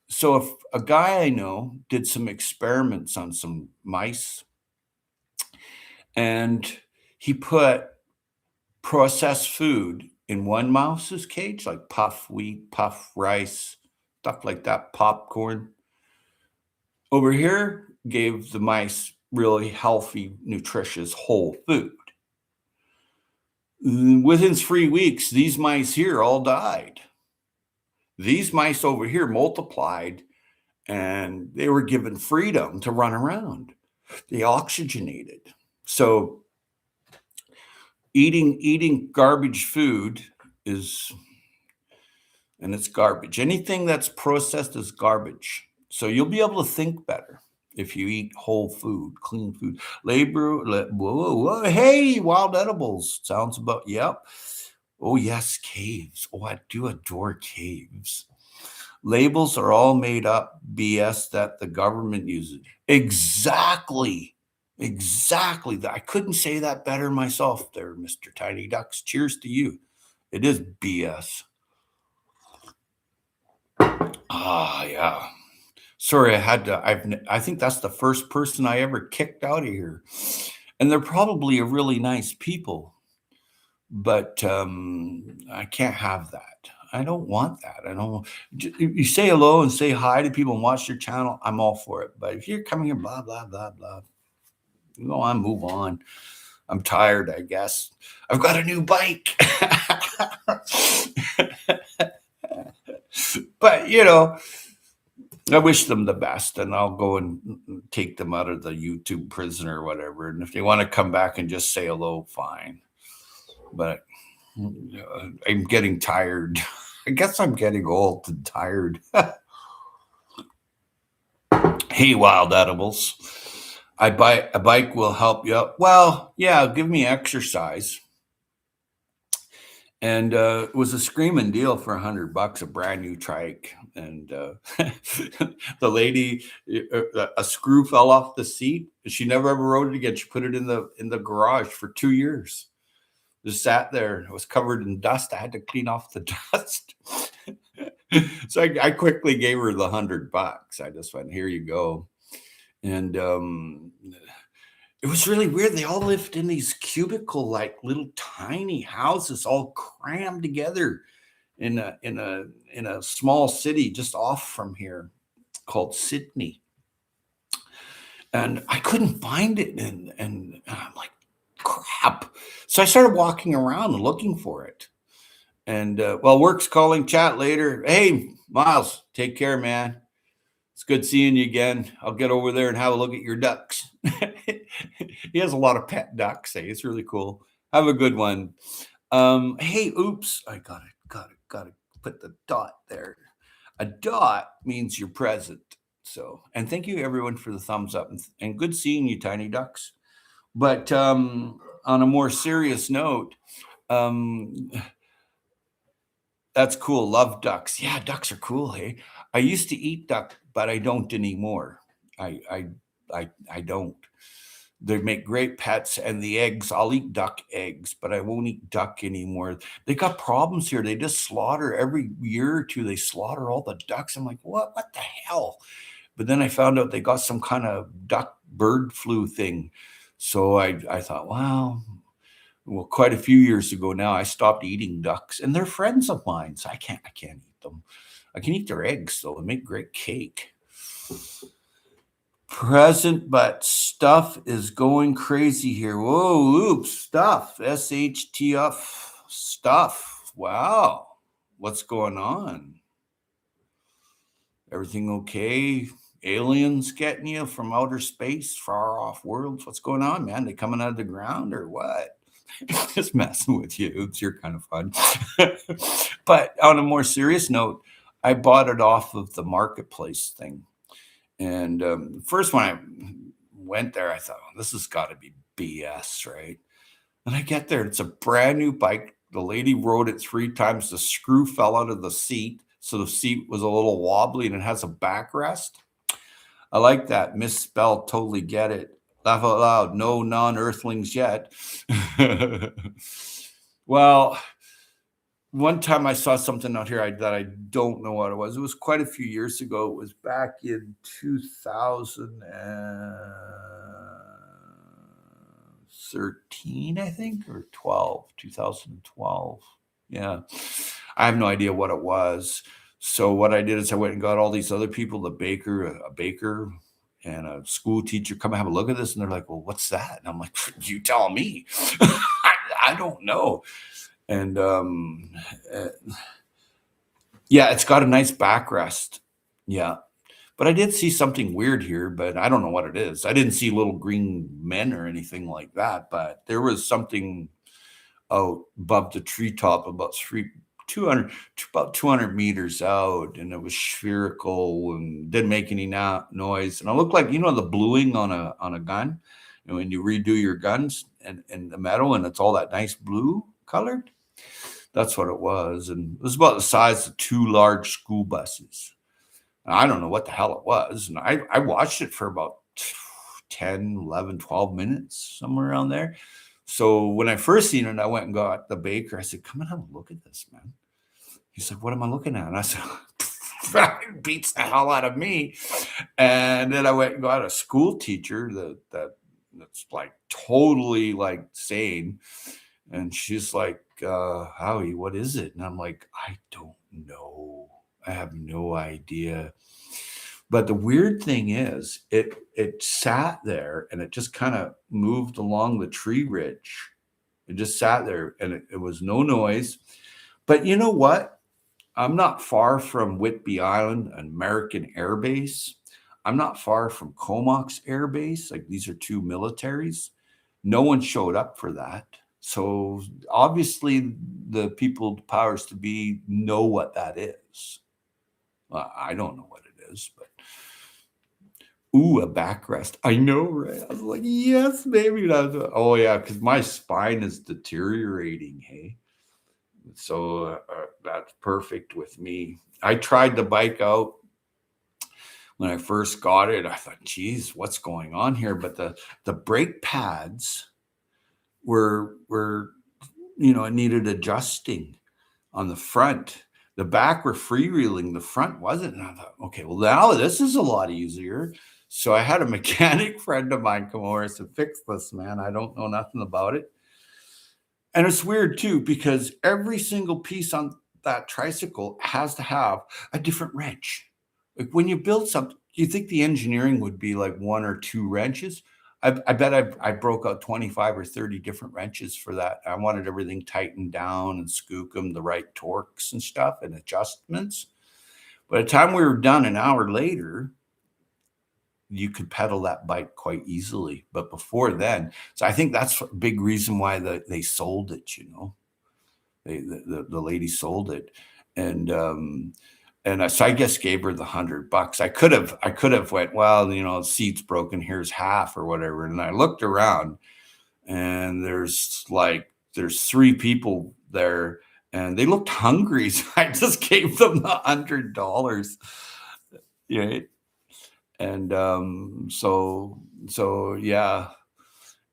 So if a guy I know did some experiments on some mice, and he put processed food in one mouse's cage, like puff wheat, puff rice, stuff like that, popcorn. Over here, gave the mice really healthy, nutritious, whole food. Within 3 weeks, these mice here all died. These mice over here multiplied and they were given freedom to run around. They oxygenated. So eating garbage food it's garbage. Anything that's processed is garbage. So you'll be able to think better if you eat whole food, clean food. Whoa, hey, wild edibles. Sounds about, yep. Oh, yes, caves. Oh, I do adore caves. Labels are all made up BS that the government uses. Exactly. I couldn't say that better myself there, Mr. Tiny Ducks. Cheers to you. It is BS. Yeah. Sorry, I think that's the first person I ever kicked out of here. And they're probably a really nice people, but I can't have that. I don't want that. I don't. You say hello and say hi to people and watch your channel. I'm all for it. But if you're coming here, blah blah blah blah, go on, move on. I'm tired, I guess. I've got a new bike. But I wish them the best, and I'll go and take them out of the YouTube prison or whatever. And if they want to come back and just say hello, fine. But I'm getting tired. I guess I'm getting old and tired. Hey, wild edibles. A bike will help you out. Well, yeah, give me exercise. And it was a screaming deal for $100, a brand new trike. And the lady, a screw fell off the seat. She never ever rode it again. She put it in the garage for 2 years. Just sat there. It was covered in dust. I had to clean off the dust. So I quickly gave her the $100. I just went, here you go. And it was really weird. They all lived in these cubicle, like little tiny houses, all crammed together in a small city just off from here called Sydney. And I couldn't find it, and I'm like, crap. So I started walking around and looking for it. And work's calling, chat later. Hey, Miles, take care, man. It's good seeing you again. I'll get over there and have a look at your ducks. He has a lot of pet ducks. It's really cool. Have a good one. Hey, oops, I gotta put the dot there. A dot means you're present. So, and thank you everyone for the thumbs up, and good seeing you, Tiny Ducks. But on a more serious note, um, that's cool. Love ducks. Yeah, ducks are cool. Hey, I used to eat duck, but I don't anymore. I don't. They make great pets, and the eggs. I'll eat duck eggs, but I won't eat duck anymore. They got problems here. They just slaughter every year or two. They slaughter all the ducks. I'm like, what? What the hell? But then I found out they got some kind of duck bird flu thing. So I thought, wow, well, quite a few years ago now, I stopped eating ducks, and they're friends of mine, so I can't eat them. I can eat their eggs though; they make great cake. Present, but stuff is going crazy here. Whoa, oops, stuff. SHTF stuff. Wow, what's going on? Everything okay? Aliens getting you from outer space, far off worlds? What's going on, man? They coming out of the ground or what? Just messing with you. You're kind of fun. But on a more serious note, I bought it off of the marketplace thing. And first, when I went there, I thought, oh, this has got to be BS, right? And I get there, it's a brand new bike. The lady rode it 3 times. The screw fell out of the seat. So the seat was a little wobbly and it has a backrest. I like that. Misspelled, totally get it. Laugh out loud. No non-earthlings yet. Well, one time I saw something out here that I don't know what it was. It was quite a few years ago. It was back in 2013, I think, or 2012. Yeah. I have no idea what it was. So what I did is I went and got all these other people, a baker and a school teacher, come and have a look at this. And they're like, well, what's that? And I'm like, you tell me. I don't know. And uh, yeah, it's got a nice backrest. Yeah. But I did see something weird here, but I don't know what it is. I didn't see little green men or anything like that, but there was something out above the treetop about 200 meters out, and it was spherical and didn't make any noise. And it looked like, the bluing on a gun. And when you redo your guns and the metal and it's all that nice blue colored, that's what it was. And it was about the size of 2 large school buses. I don't know what the hell it was. And I watched it for about 10, 11, 12 minutes, somewhere around there. So when I first seen it, I went and got the baker. I said, come and have a look at this, man. He said, what am I looking at? And I said, it beats the hell out of me. And then I went and got a school teacher that's like totally like sane. And she's like, Howie, what is it? And I'm like, I don't know. I have no idea. But the weird thing is, it sat there and it just kind of moved along the tree ridge. It just sat there and it was no noise. But you know what? I'm not far from Whitby Island, an American Air Base. I'm not far from Comox Air Base. Like, these are 2 militaries. No one showed up for that. So obviously the people, the powers to be, know what that is. I don't know what it is, but ooh, a backrest. I know, right? I was like, yes, baby. Oh yeah, because my spine is deteriorating. Hey, so that's perfect with me. I tried the bike out when I first got it. I thought, geez, what's going on here? But the brake pads were it needed adjusting on the front. The back were freewheeling, the front wasn't. And I thought, okay, well, now this is a lot easier. So I had a mechanic friend of mine come over and said, fix this, man. I don't know nothing about it. And it's weird too, because every single piece on that tricycle has to have a different wrench. Like, when you build something, you think the engineering would be like 1 or 2 wrenches. I bet I broke out 25 or 30 different wrenches for that. I wanted everything tightened down and skookum, the right torques and stuff and adjustments. By the time we were done an hour later, you could pedal that bike quite easily. But before then, so I think that's a big reason why they sold it, The lady sold it, and so I guess gave her the $100. I could have went, well, the seat's broken. Here's half or whatever. And I looked around, and there's 3 people there, and they looked hungry. So I just gave them the $100. Yeah. And so yeah.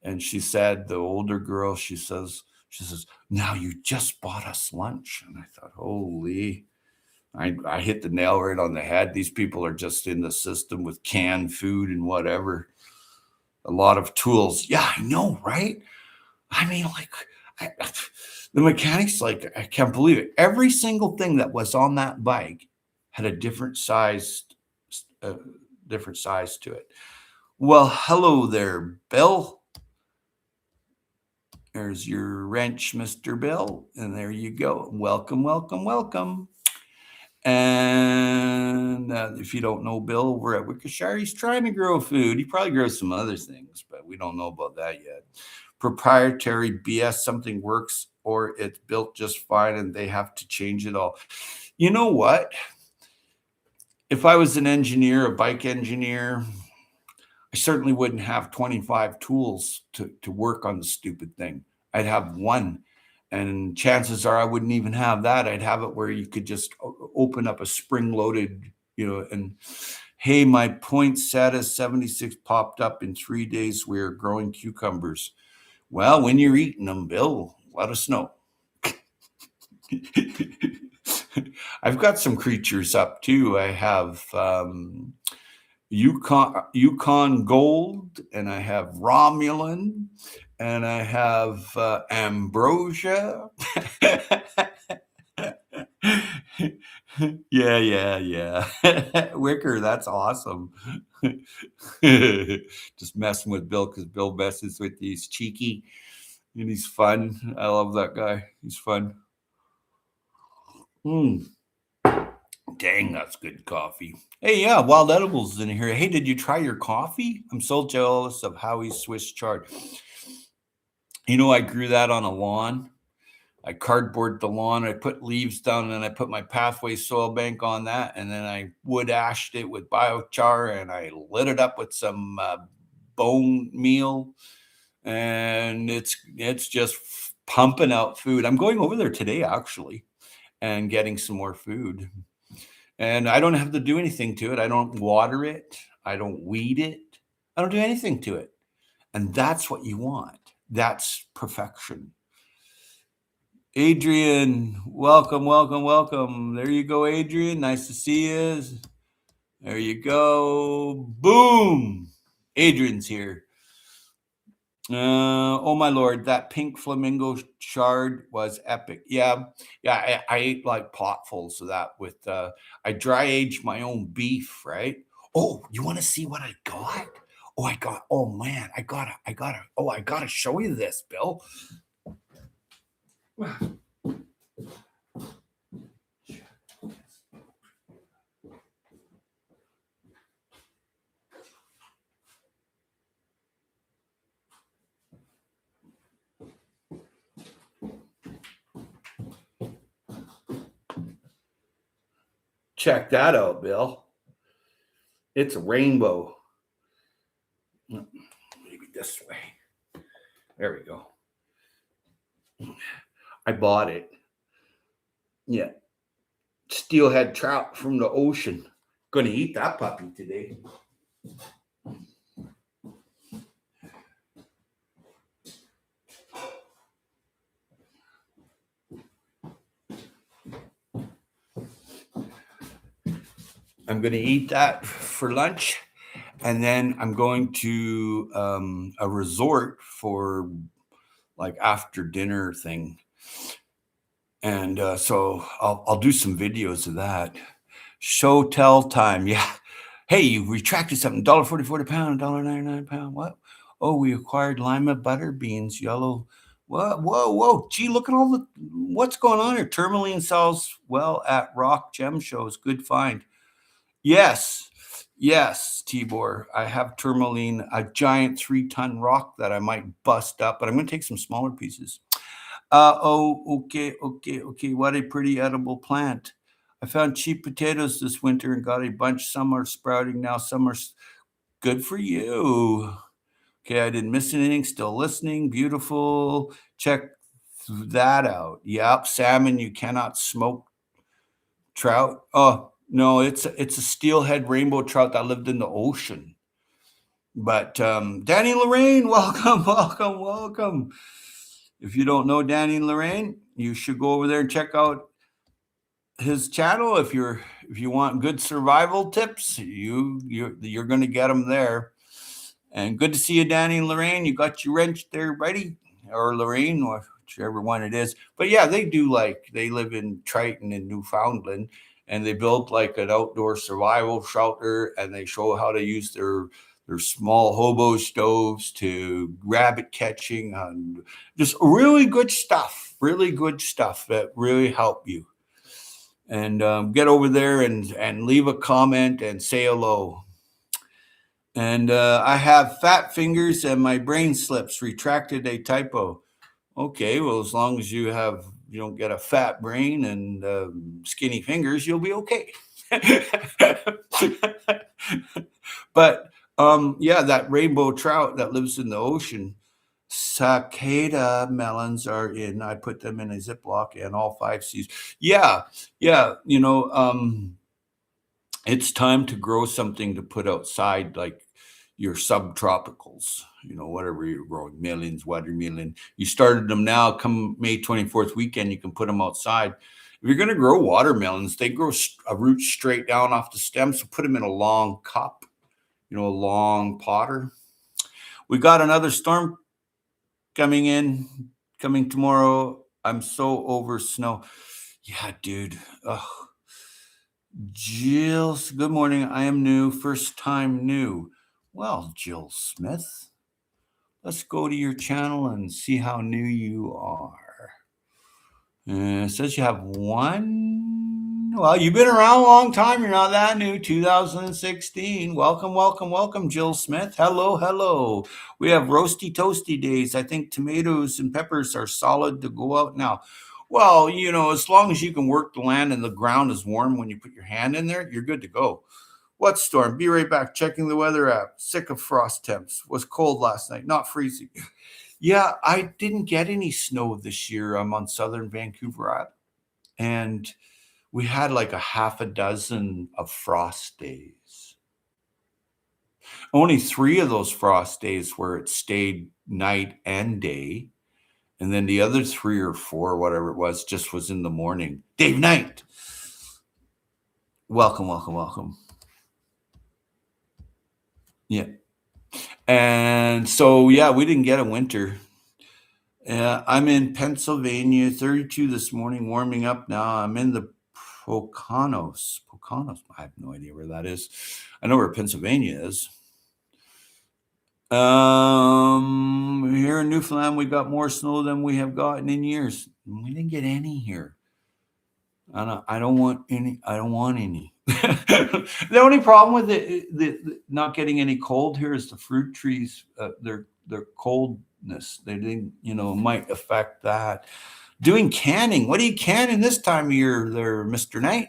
And she said, the older girl, she says, now you just bought us lunch. And I thought, holy, I hit the nail right on the head. These people are just in the system with canned food and whatever. A lot of tools. Yeah, I know, right? I mean, the mechanics, I can't believe it. Every single thing that was on that bike had a different size to it. Well, hello there, Bill. There's your wrench, Mr. Bill. And there you go. Welcome, welcome, welcome. And if you don't know Bill over at Wickershire, he's trying to grow food. He probably grows some other things, but we don't know about that yet. Proprietary BS, something works or it's built just fine and they have to change it all. You know what? If I was an engineer, a bike engineer, I certainly wouldn't have 25 tools to work on the stupid thing. I'd have one. And chances are I wouldn't even have that. I'd have it where you could just open up a spring-loaded, and hey, my point status 76 popped up in 3 days. We're growing cucumbers. Well, when you're eating them, Bill, let us know. I've got some creatures up too. I have Yukon Gold, and I have Romulan, and I have Ambrosia. Yeah. Wicker, that's awesome. Just messing with Bill because Bill messes with you. He's cheeky and he's fun. I love that guy. He's fun. Dang, that's good coffee. Hey, yeah, Wild Edibles in here. Hey, did you try your coffee? I'm so jealous of Howie's Swiss chard. I grew that on a lawn. I cardboarded the lawn. I put leaves down, and then I put my Pathway soil bank on that, and then I wood ashed it with biochar, and I lit it up with some bone meal, and it's just pumping out food. I'm going over there today, actually, and getting some more food. And I don't have to do anything to it. I don't water it. I don't weed it. I don't do anything to it. And that's what you want. That's perfection. Adrian, welcome. There you go, Adrian. Nice to see you. There you go. Boom. Adrian's here. Oh my Lord, that pink flamingo shard was epic. Yeah. I ate like potfuls of that with, I dry aged my own beef, right? Oh, you want to see what I got? Oh man, I gotta show you this, Bill. Check that out, Bill. It's a rainbow. Maybe this way. There we go. I bought it. Yeah. Steelhead trout from the ocean. Gonna eat that puppy today. I'm going to eat that for lunch, and then I'm going to a resort for like after dinner thing. And so I'll do some videos of that. Show tell time. Yeah. Hey, you retracted something. $1.44 a pound, $1.99 a pound. What? Oh, we acquired lima butter beans, yellow. Whoa. Gee, look at what's going on here. Tourmaline sells well at rock gem shows. Good find. Yes, Tibor. I have tourmaline, a giant 3-ton rock that I might bust up, but I'm going to take some smaller pieces. Oh, okay. What a pretty edible plant. I found cheap potatoes this winter and got a bunch. Some are sprouting now, some are good for you. Okay, I didn't miss anything. Still listening. Beautiful. Check that out. Yep, salmon. You cannot smoke trout. Oh no, it's a steelhead rainbow trout that lived in the ocean. But Danny Lorraine, welcome, welcome. If you don't know Danny Lorraine, you should go over there and check out his channel. If you want good survival tips, you're going to get them there. And good to see you, Danny and Lorraine. You got your wrench there ready, or Lorraine, or whichever one it is. But yeah, they live in Triton in Newfoundland, and they built like an outdoor survival shelter, and they show how to use their small hobo stoves to rabbit catching, and just really good stuff. Really good stuff that really help you. And get over there and leave a comment and say hello. And I have fat fingers and my brain slips. Retracted a typo. Okay, well, as long as you don't get a fat brain and skinny fingers, you'll be okay. But yeah, that rainbow trout that lives in the ocean, cicada melons are in. I put them in a Ziploc and all 5 C's. Yeah, yeah. It's time to grow something to put outside, like your subtropicals, whatever you're growing, melons, watermelon. You started them now. Come May 24th weekend, you can put them outside. If you're going to grow watermelons, they grow a root straight down off the stem. So put them in a long cup, a long potter. We got another storm coming tomorrow. I'm so over snow. Yeah, dude. Ugh. Jill, good morning. I am new, first time new. Well, Jill Smith, let's go to your channel and see how new you are. It says you have one. Well, you've been around a long time. You're not that new. 2016. Welcome, Jill Smith. Hello. We have roasty toasty days. I think tomatoes and peppers are solid to go out now. Well, as long as you can work the land and the ground is warm when you put your hand in there, you're good to go. What storm? Be right back. Checking the weather app. Sick of frost temps. Was cold last night. Not freezing. Yeah, I didn't get any snow this year. I'm on southern Vancouver Island, and we had like a half a dozen of frost days. Only 3 of those frost days where it stayed night and day. And then the other 3 or 4, whatever it was, just was in the morning. Dave Knight. Welcome. Yeah. And so, yeah, we didn't get a winter. I'm in Pennsylvania, 32 this morning, warming up now. I'm in the Poconos. I have no idea where that is. I know where Pennsylvania is. Here in Newfoundland, we got more snow than we have gotten in years. We didn't get any here. I don't want any. The only problem with the not getting any cold here is the fruit trees. Their coldness. They didn't, might affect that. Doing canning. What are you canning this time of year, there, Mr. Knight?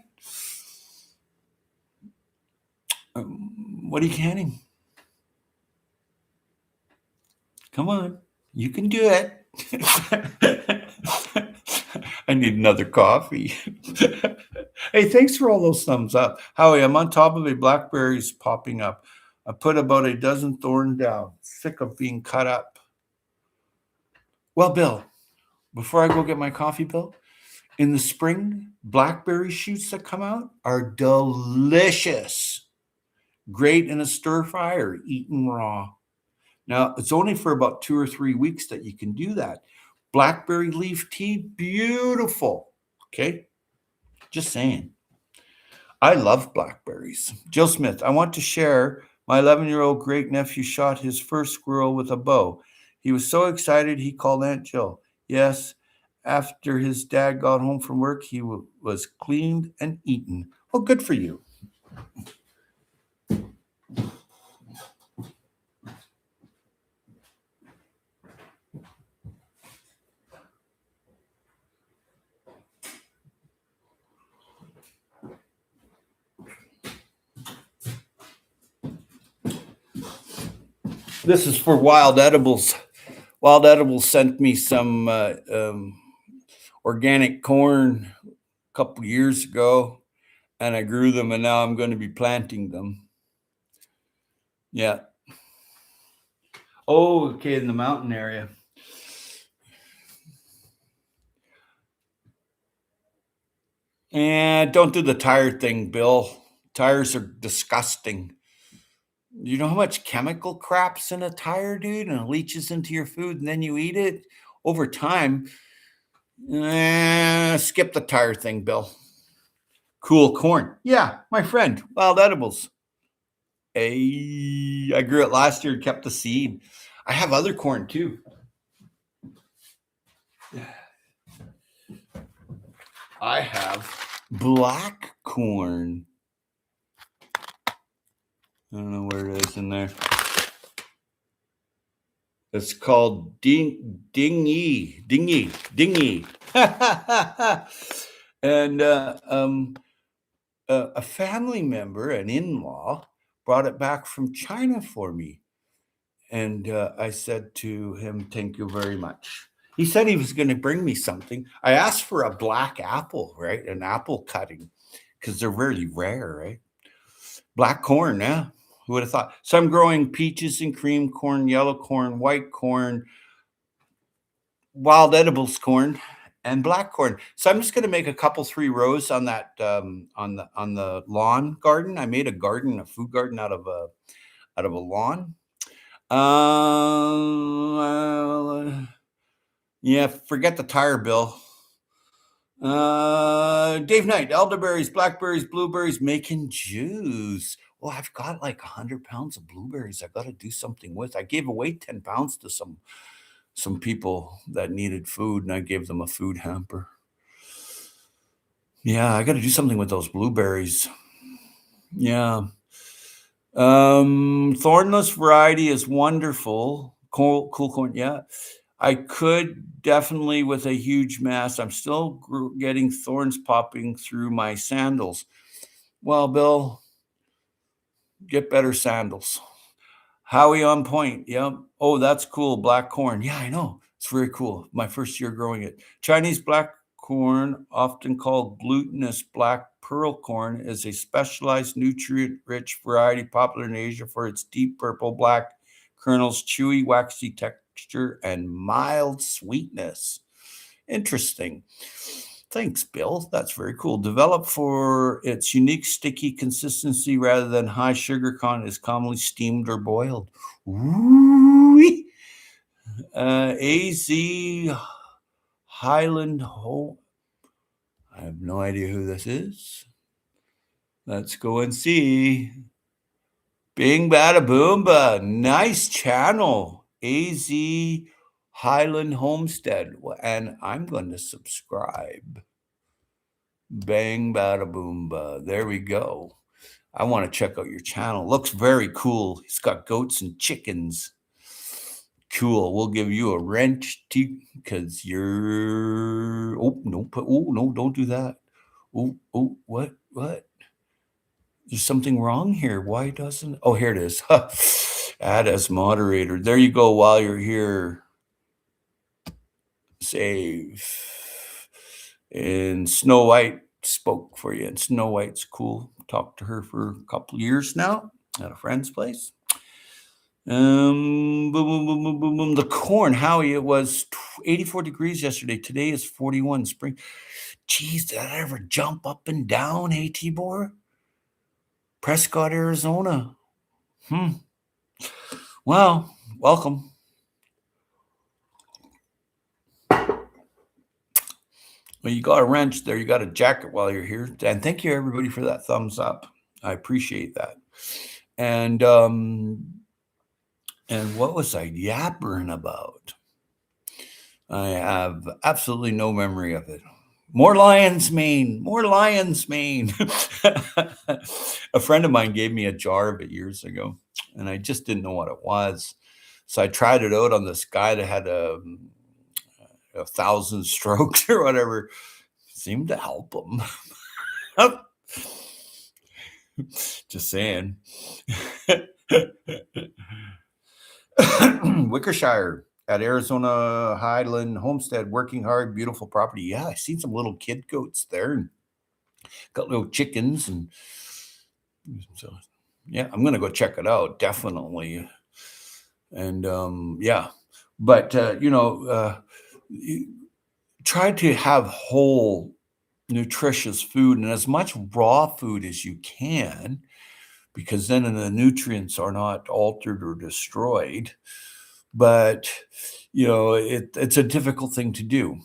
What are you canning? Come on, you can do it. I need another coffee. Hey, thanks for all those thumbs up. Howie, I'm on top of a blackberries popping up. I put about a dozen thorn down. Sick of being cut up. Well, Bill, before I go get my coffee, Bill, in the spring, blackberry shoots that come out are delicious. Great in a stir fry or eaten raw. Now, it's only for about 2 or 3 weeks that you can do that. Blackberry leaf tea, beautiful. Okay, just saying. I love blackberries. Jill Smith, I want to share my 11-year-old great nephew shot his first squirrel with a bow. He was so excited he called Aunt Jill. Yes, after his dad got home from work, he was cleaned and eaten. Oh, good for you. This is for Wild Edibles. Wild Edibles sent me some organic corn a couple years ago, and I grew them, and now I'm going to be planting them. Yeah. Oh, okay, in the mountain area. And don't do the tire thing, Bill. Tires are disgusting. You know how much chemical crap's in a tire, dude, and it leaches into your food, and then you eat it over time. Skip the tire thing, Bill. Cool corn. Yeah, my friend, Wild Edibles. I grew it last year and kept the seed. I have other corn too. I have black corn. I don't know where it is in there. It's called dingy. And a family member, an in-law, brought it back from China for me. And I said to him, thank you very much. He said he was going to bring me something. I asked for a black apple, right? An apple cutting, because they're really rare, right? Black corn, yeah. Who would have thought? So I'm growing peaches and cream corn, yellow corn, white corn, Wild Edibles corn, and black corn. So I'm just going to make a couple, 3 rows on that on the lawn garden. I made a garden, a food garden out of a lawn. Yeah, forget the tire, Bill. Dave Knight, elderberries, blackberries, blueberries, making juice. Well, I've got like 100 pounds of blueberries I've got to do something with. I gave away 10 pounds to some people that needed food, and I gave them a food hamper. Yeah, I got to do something with those blueberries. Yeah. Thornless variety is wonderful. Cool corn. Yeah. I could definitely with a huge mass. I'm still getting thorns popping through my sandals. Well, Bill, get better sandals. Howie on point. Yep. Oh, that's cool. Black corn. Yeah, I know. It's very cool. My first year growing it. Chinese black corn, often called glutinous black pearl corn, is a specialized nutrient-rich variety popular in Asia for its deep purple black kernels, chewy, waxy texture, and mild sweetness. Interesting. Thanks, Bill. That's very cool. Developed for its unique sticky consistency rather than high sugar content, is commonly steamed or boiled. Ooh-wee. AZ Highland Home. I have no idea who this is. Let's go and see. Bing bada boomba. Nice channel. AZ Highland Homestead. And I'm going to subscribe. Bang bada boomba. There we go. I want to check out your channel. Looks very cool. It's got goats and chickens. Cool. We'll give you a wrench because you're. Oh no! No! Don't do that. Oh! What? There's something wrong here. Why doesn't? Oh, here it is. Add as moderator. There you go. While you're here, save. And Snow White spoke for you. And Snow White's cool. Talked to her for a couple of years now at a friend's place. Boom, boom, boom, boom, boom, boom. The corn, Howie, it was 84 degrees yesterday. Today is 41. Spring. Geez, did that ever jump up and down, hey, Tibor? Prescott, Arizona. Well, welcome. Well, you got a wrench there. You got a jacket while you're here. And thank you, everybody, for that thumbs up. I appreciate that. And what was I yappering about? I have absolutely no memory of it. More lion's mane. A friend of mine gave me a jar of it years ago, and I just didn't know what it was. So I tried it out on this guy that had a 1,000 strokes or whatever. Seemed to help him. Just saying. Wickershire at Arizona Highland Homestead, working hard, beautiful property. Yeah, I seen some little kid goats there and got little chickens. And so, yeah, I'm going to go check it out, definitely. And yeah, but, try to have whole, nutritious food and as much raw food as you can, because then the nutrients are not altered or destroyed. But, it's a difficult thing to do.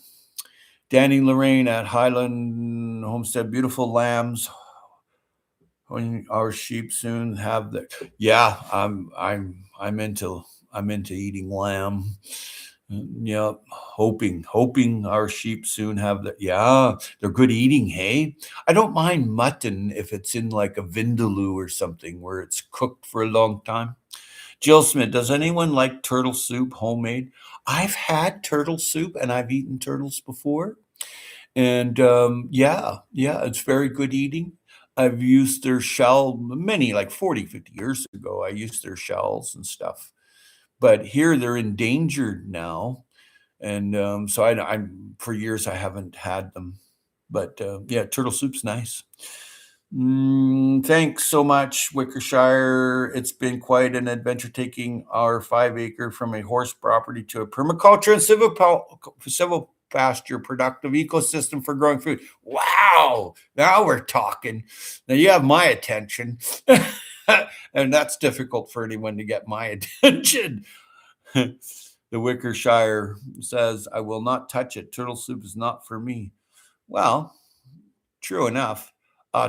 Danny Lorraine at Highland Homestead, beautiful lambs. When our sheep soon have the, yeah, I'm into eating lamb. Yep, hoping our sheep soon have the, yeah, they're good eating, hey? I don't mind mutton if it's in like a vindaloo or something where it's cooked for a long time. Jill Smith, does anyone like turtle soup homemade? I've had turtle soup and I've eaten turtles before. And yeah, it's very good eating. I've used their shell many, like 40, 50 years ago. I used their shells and stuff. But here they're endangered now. And so I'm for years I haven't had them. But yeah, turtle soup's nice. Thanks so much, Wickershire. It's been quite an adventure taking our 5 acre from a horse property to a permaculture and civil pasture productive ecosystem for growing food. Wow, now we're talking. Now you have my attention. And that's difficult for anyone to get my attention. The Wickershire says, I will not touch it. Turtle soup is not for me. Well, true enough.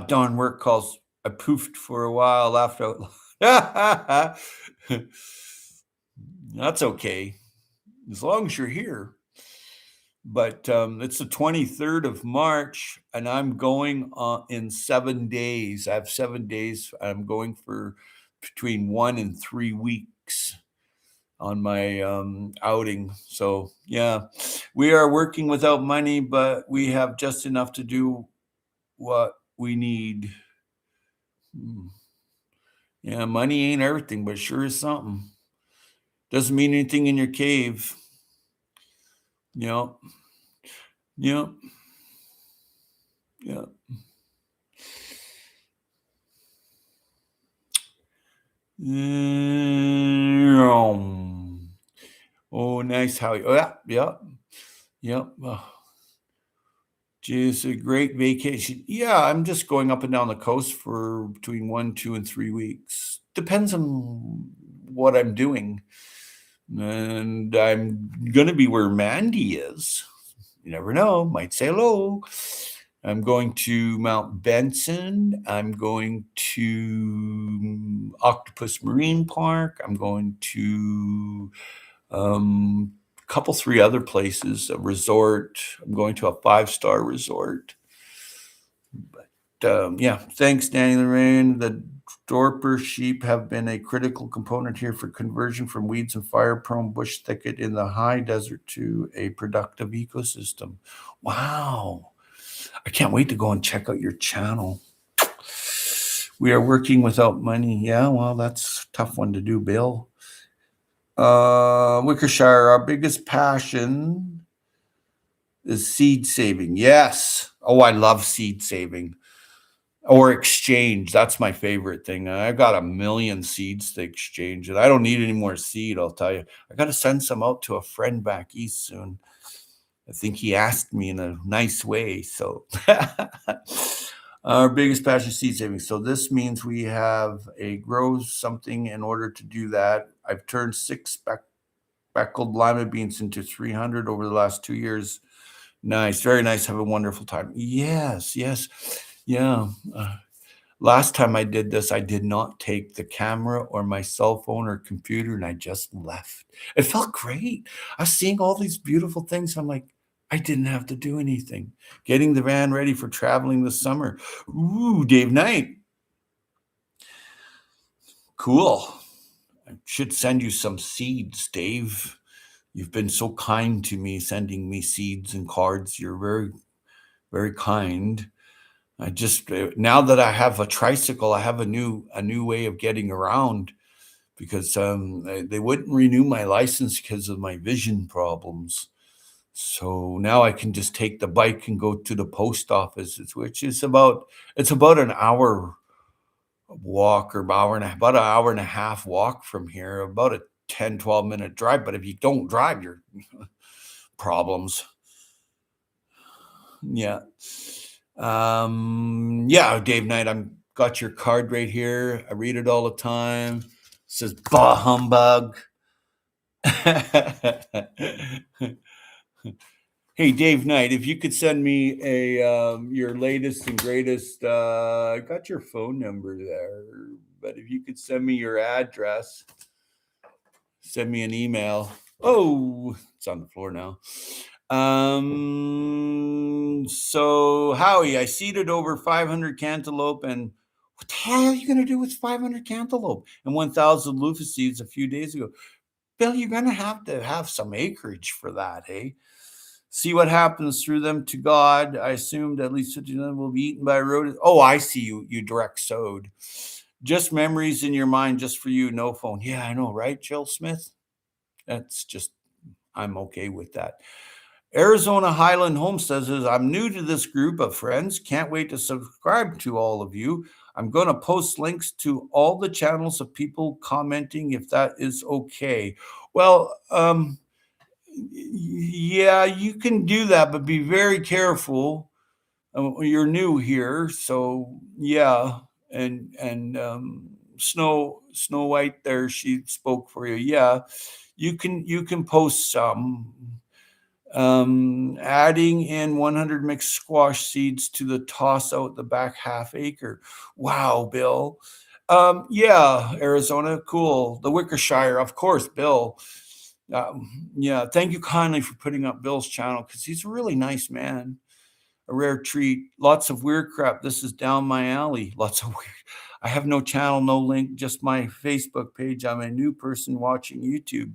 Don Work calls, I poofed for a while, laughed out loud. That's okay, as long as you're here. But it's the 23rd of March, and I'm going in 7 days. I have 7 days. I'm going for between 1 and 3 weeks on my outing. So yeah, we are working without money, but we have just enough to do what we need. Yeah, money ain't everything, but sure is something. Doesn't mean anything in your cave. Yep. Yep. Yep. Oh, nice, Howie. Oh, yeah, yep, yep. Oh, geez, a great vacation. Yeah, I'm just going up and down the coast for between 1, 2, and 3 weeks. Depends on what I'm doing. And I'm going to be where Mandy is. You never know, might say hello. I'm going to Mount Benson. I'm going to Octopus Marine Park. I'm going to a couple, 3 other places, a resort. I'm going to a 5-star resort. But yeah, thanks, Danny Lorraine. The Dorper sheep have been a critical component here for conversion from weeds and fire-prone bush thicket in the high desert to a productive ecosystem. Wow. I can't wait to go and check out your channel. We are working without money. Yeah, well, that's a tough one to do, Bill. Wickershire, our biggest passion is seed saving. Yes. Oh, I love seed saving. Or exchange. That's my favorite thing. I got a million seeds to exchange, and I don't need any more seed, I'll tell you. I got to send some out to a friend back east soon. I think he asked me in a nice way. So our biggest passion is seed saving. So this means we have a grow something in order to do that. I've turned 6 speckled lima beans into 300 over the last 2 years. Nice. Very nice. Have a wonderful time. Yes. Yeah. Last time I did this, I did not take the camera or my cell phone or computer, and I just left. It felt great. I was seeing all these beautiful things. I'm like, I didn't have to do anything. Getting the van ready for traveling this summer. Ooh, Dave Knight. Cool. I should send you some seeds, Dave. You've been so kind to me, sending me seeds and cards. You're very, very kind. I just now that I have a tricycle, I have a new way of getting around because they wouldn't renew my license because of my vision problems. So now I can just take the bike and go to the post office, which is about an hour walk, or about an hour and a half walk from here, about a 10-12 minute drive. But if you don't drive, your problems. Yeah. Yeah, Dave Knight, I'm got your card right here. I read it all the time. It says bah humbug. Hey, Dave Knight, if you could send me your latest and greatest, I got your phone number there, but if you could send me your address, send me an email. Oh, it's on the floor now. So Howie, I seeded over 500 cantaloupe, and what the hell are you going to do with 500 cantaloupe and 1,000 loofah seeds a few days ago? Bill, you're going to have some acreage for that, hey? See what happens through them to God. I assumed at least 50 of them will be eaten by rodents. Oh, I see you. You direct sowed. Just memories in your mind, just for you. No phone. Yeah, I know, right, Jill Smith? That's just, I'm okay with that. Arizona Highland Homestead says, I'm new to this group of friends. Can't wait to subscribe to all of you. I'm going to post links to all the channels of people commenting if that is okay. Well, yeah, you can do that, but be very careful. You're new here, so yeah. And Snow White there, she spoke for you. Yeah, you can post some. Adding in 100 mixed squash seeds to the toss out the back half acre. Wow, Bill. Yeah, Arizona, cool. The Wickershire, of course, Bill. Yeah, thank you kindly for putting up Bill's channel, because he's a really nice man. A rare treat. Lots of weird crap. This is down my alley. Lots of weird. I have no channel, no link, just my Facebook page. I'm a new person watching YouTube.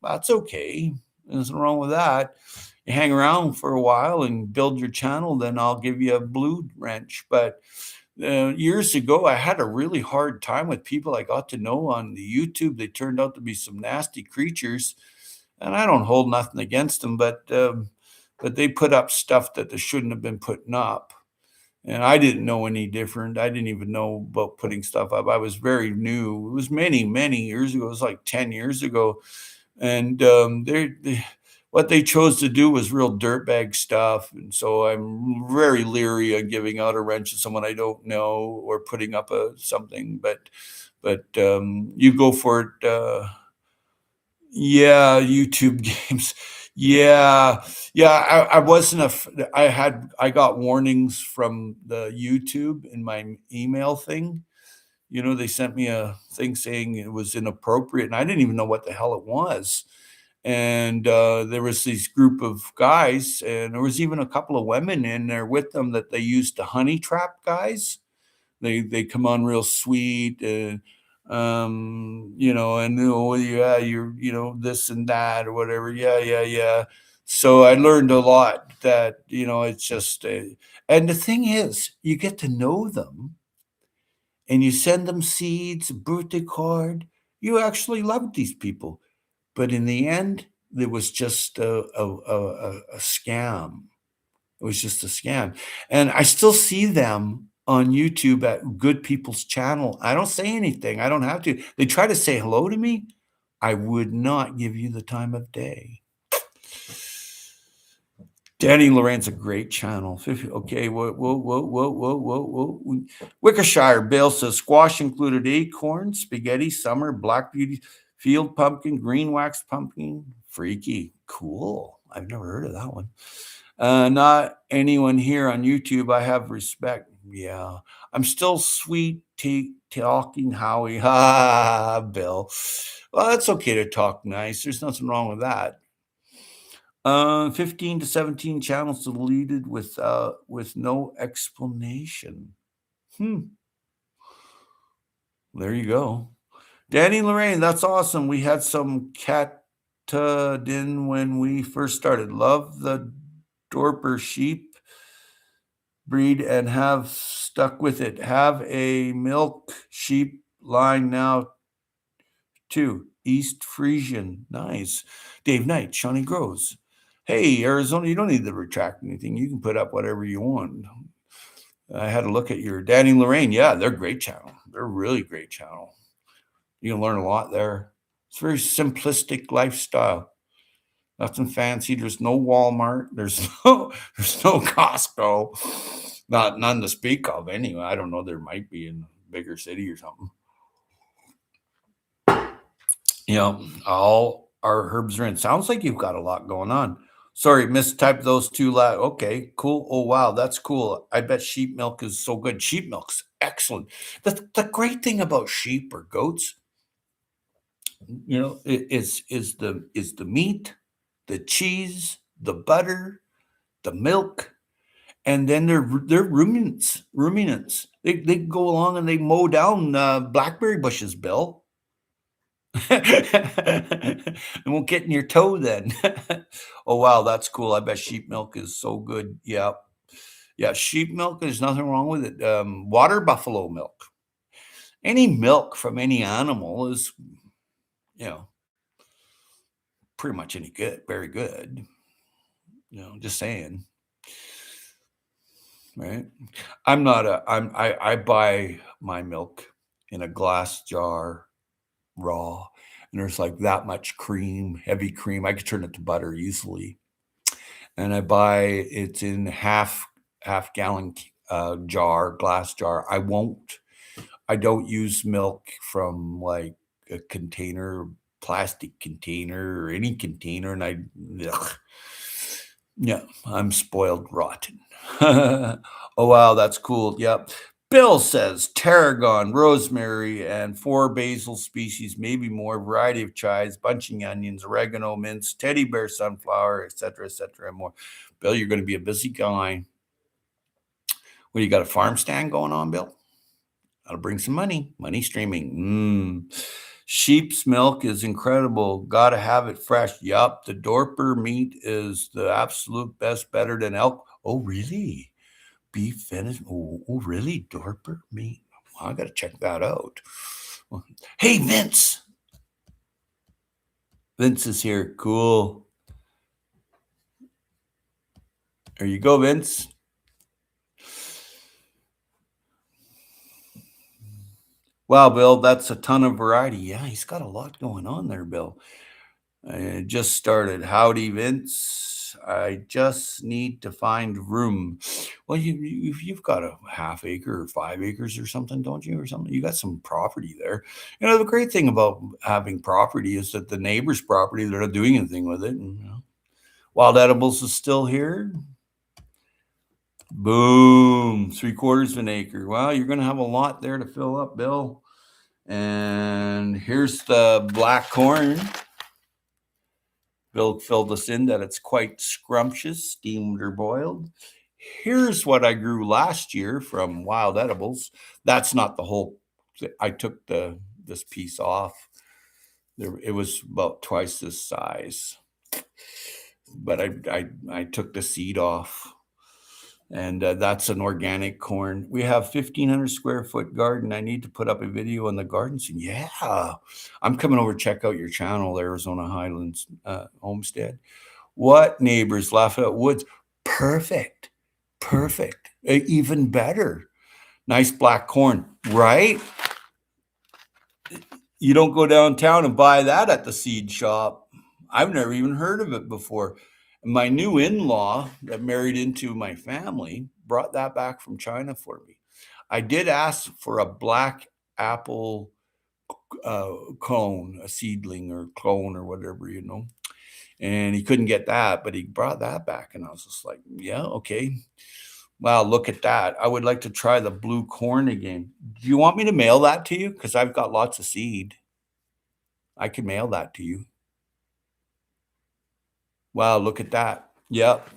That's okay. There's nothing wrong with that. You hang around for a while and build your channel, then I'll give you a blue wrench. But years ago, I had a really hard time with people I got to know on the YouTube. They turned out to be some nasty creatures, and I don't hold nothing against them, but they put up stuff that they shouldn't have been putting up. And I didn't know any different. I didn't even know about putting stuff up. I was very new. It was many, many years ago. It was like 10 years ago. And what they chose to do was real dirtbag stuff. And so I'm very leery on giving out a wrench to someone I don't know, or putting up something. But you go for it. Yeah, YouTube games. Yeah, yeah. I wasn't I got warnings from the YouTube in my email thing. They sent me a thing saying it was inappropriate, and I didn't even know what the hell it was. And there was this group of guys, and there was even a couple of women in there with them that they used to honey trap guys. They come on real sweet, and and yeah, you're this and that or whatever. Yeah, yeah, yeah. So I learned a lot that it's just and the thing is, you get to know them, and you send them seeds, a birthday card. You actually love these people, but in the end, there was just a scam. It was just a scam. And I still see them on YouTube at good people's channel. I don't say anything. I don't have to. They try to say hello to me. I would not give you the time of day. Danny Loren's a great channel. Okay, whoa. Wickershire Bill says squash included acorn, spaghetti, summer, black beauty, field pumpkin, green wax pumpkin. Freaky. Cool. I've never heard of that one. Not anyone here on YouTube. I have respect. Yeah. I'm still sweet talking Howie. Ha, Bill. Well, that's okay to talk nice. There's nothing wrong with that. 15 to 17 channels deleted with no explanation. There you go. Danny Lorraine, that's awesome. We had some Catadin when we first started. Love the Dorper sheep breed and have stuck with it. Have a milk sheep line now 2. East Frisian. Nice. Dave Knight, Shawnee Groves. Hey, Arizona, you don't need to retract anything. You can put up whatever you want. I had a look at your Danny Lorraine. Yeah, they're a great channel. They're a really great channel. You can learn a lot there. It's very simplistic lifestyle. Nothing fancy. There's no Walmart. There's no Costco. None to speak of anyway. I don't know. There might be in a bigger city or something. You know, all our herbs are in. Sounds like you've got a lot going on. Sorry, mistyped those two loud. Okay, cool. Oh wow, that's cool. I bet sheep milk is so good. Sheep milk's excellent. The great thing about sheep or goats, you know, is the meat, the cheese, the butter, the milk, and then they're ruminants. They go along and they mow down blackberry bushes, Bill. It won't get in your toe then. Oh wow, that's cool. I bet sheep milk is so good. Yeah. Yeah, sheep milk, there's nothing wrong with it. Water buffalo milk. Any milk from any animal is, you know, pretty much any good, very good. You know, just saying. Right. I buy my milk in a glass jar raw, and there's like that much cream, heavy cream. I could turn it to butter easily. And I buy it's in half gallon glass jar. I don't use milk from like a container, plastic container or any container, and ugh. Yeah, I'm spoiled rotten. Oh wow, that's cool. Yep. Bill says tarragon, rosemary, and 4 basil species, maybe more, variety of chives, bunching onions, oregano, mince, teddy bear sunflower, etc., and more. Bill, you're going to be a busy guy. Well, you got a farm stand going on, Bill? That'll bring some money streaming. Sheep's milk is incredible. Got to have it fresh. Yup, the Dorper meat is the absolute best, better than elk. Oh, really? Beef finish. Oh, really? Dorper meat. Well, I got to check that out. Hey, Vince. Vince is here. Cool. There you go, Vince. Wow, Bill, that's a ton of variety. Yeah, he's got a lot going on there, Bill. I just started. Howdy, Vince. I just need to find room. Well, you've got a half acre or 5 acres or something, don't you? Or something. You got some property there. You know, the great thing about having property is that the neighbor's property, they're not doing anything with it. And, you know, Wild Edibles is still here. Boom, 3/4 of an acre. Wow, you're going to have a lot there to fill up, Bill. And here's the black corn. Bill filled us in that it's quite scrumptious, steamed or boiled. Here's what I grew last year from Wild Edibles. That's not the whole. I took this piece off. It was about twice this size, but I took the seed off, and that's an organic corn. We have 1,500 square foot garden. I need to put up a video on the garden soon. Yeah, I'm coming over to check out your channel, Arizona Highlands Homestead. What neighbors laugh at woods? Perfect, perfect, even better. Nice black corn, right? You don't go downtown and buy that at the seed shop. I've never even heard of it before. My new in-law that married into my family brought that back from China for me. I did ask for a black apple cone, a seedling or clone or whatever, you know, and he couldn't get that, but he brought that back. And I was just like, yeah, okay. Wow, look at that. I would like to try the blue corn again. Do you want me to mail that to you? Because I've got lots of seed. I can mail that to you. Wow, look at that. Yep.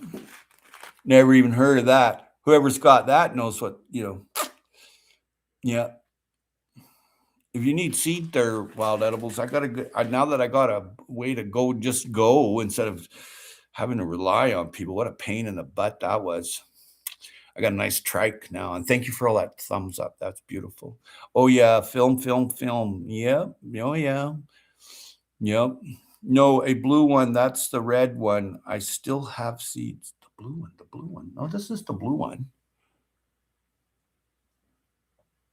Never even heard of that. Whoever's got that knows what, you know. Yeah. If you need seed there, Wild Edibles, now that I got a way to go, just go instead of having to rely on people. What a pain in the butt that was. I got a nice trike now, and thank you for all that thumbs up. That's beautiful. Oh yeah, film. Yeah, oh yeah. Yep. No, a blue one. That's the red one. I still have seeds. The blue one. The blue one. No, this is the blue one.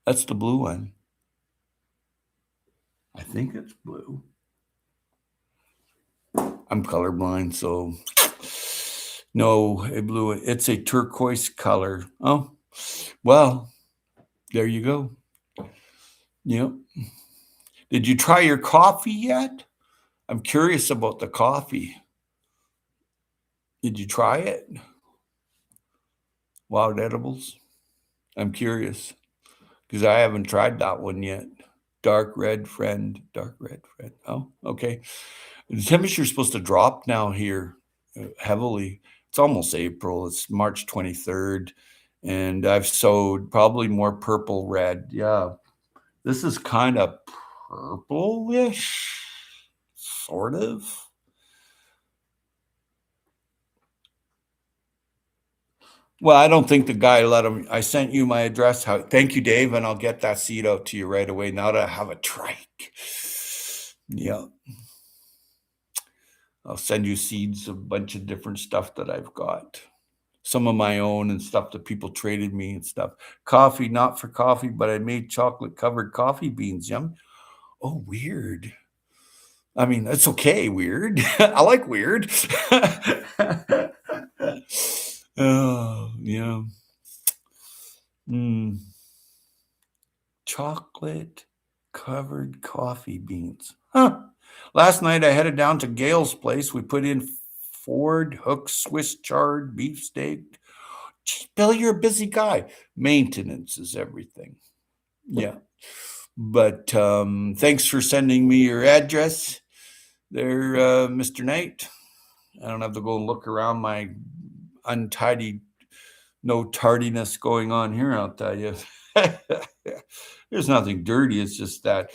That's the blue one. I think it's blue. I'm colorblind, so no, a blue. It's a turquoise color. Oh, well, there you go. Yep. Did you try your coffee yet? I'm curious about the coffee. Did you try it? Wild edibles? I'm curious because I haven't tried that one yet. Dark red friend. Oh, okay. The temperature's supposed to drop now here heavily. It's almost April. It's March 23rd. And I've sowed probably more purple red. Yeah. This is kind of purplish, sort of. Well, I don't think the guy let him. I sent you my address. Thank you, Dave, and I'll get that seed out to you right away. Now that I have a trike. Yeah. I'll send you seeds, a bunch of different stuff that I've got. Some of my own and stuff that people traded me and stuff. Coffee, not for coffee, but I made chocolate covered coffee beans. Yum. Oh, weird. I mean, that's okay. Weird. I like weird. Oh, yeah. Chocolate covered coffee beans. Huh. Last night I headed down to Gail's place. We put in Ford Hook Swiss chard beefsteak. Gee, Bill, you're a busy guy. Maintenance is everything. Yeah. But thanks for sending me your address there, Mr. Knight. I don't have to go and look around my untidy, no tardiness going on here, I'll tell you. There's nothing dirty. It's just that.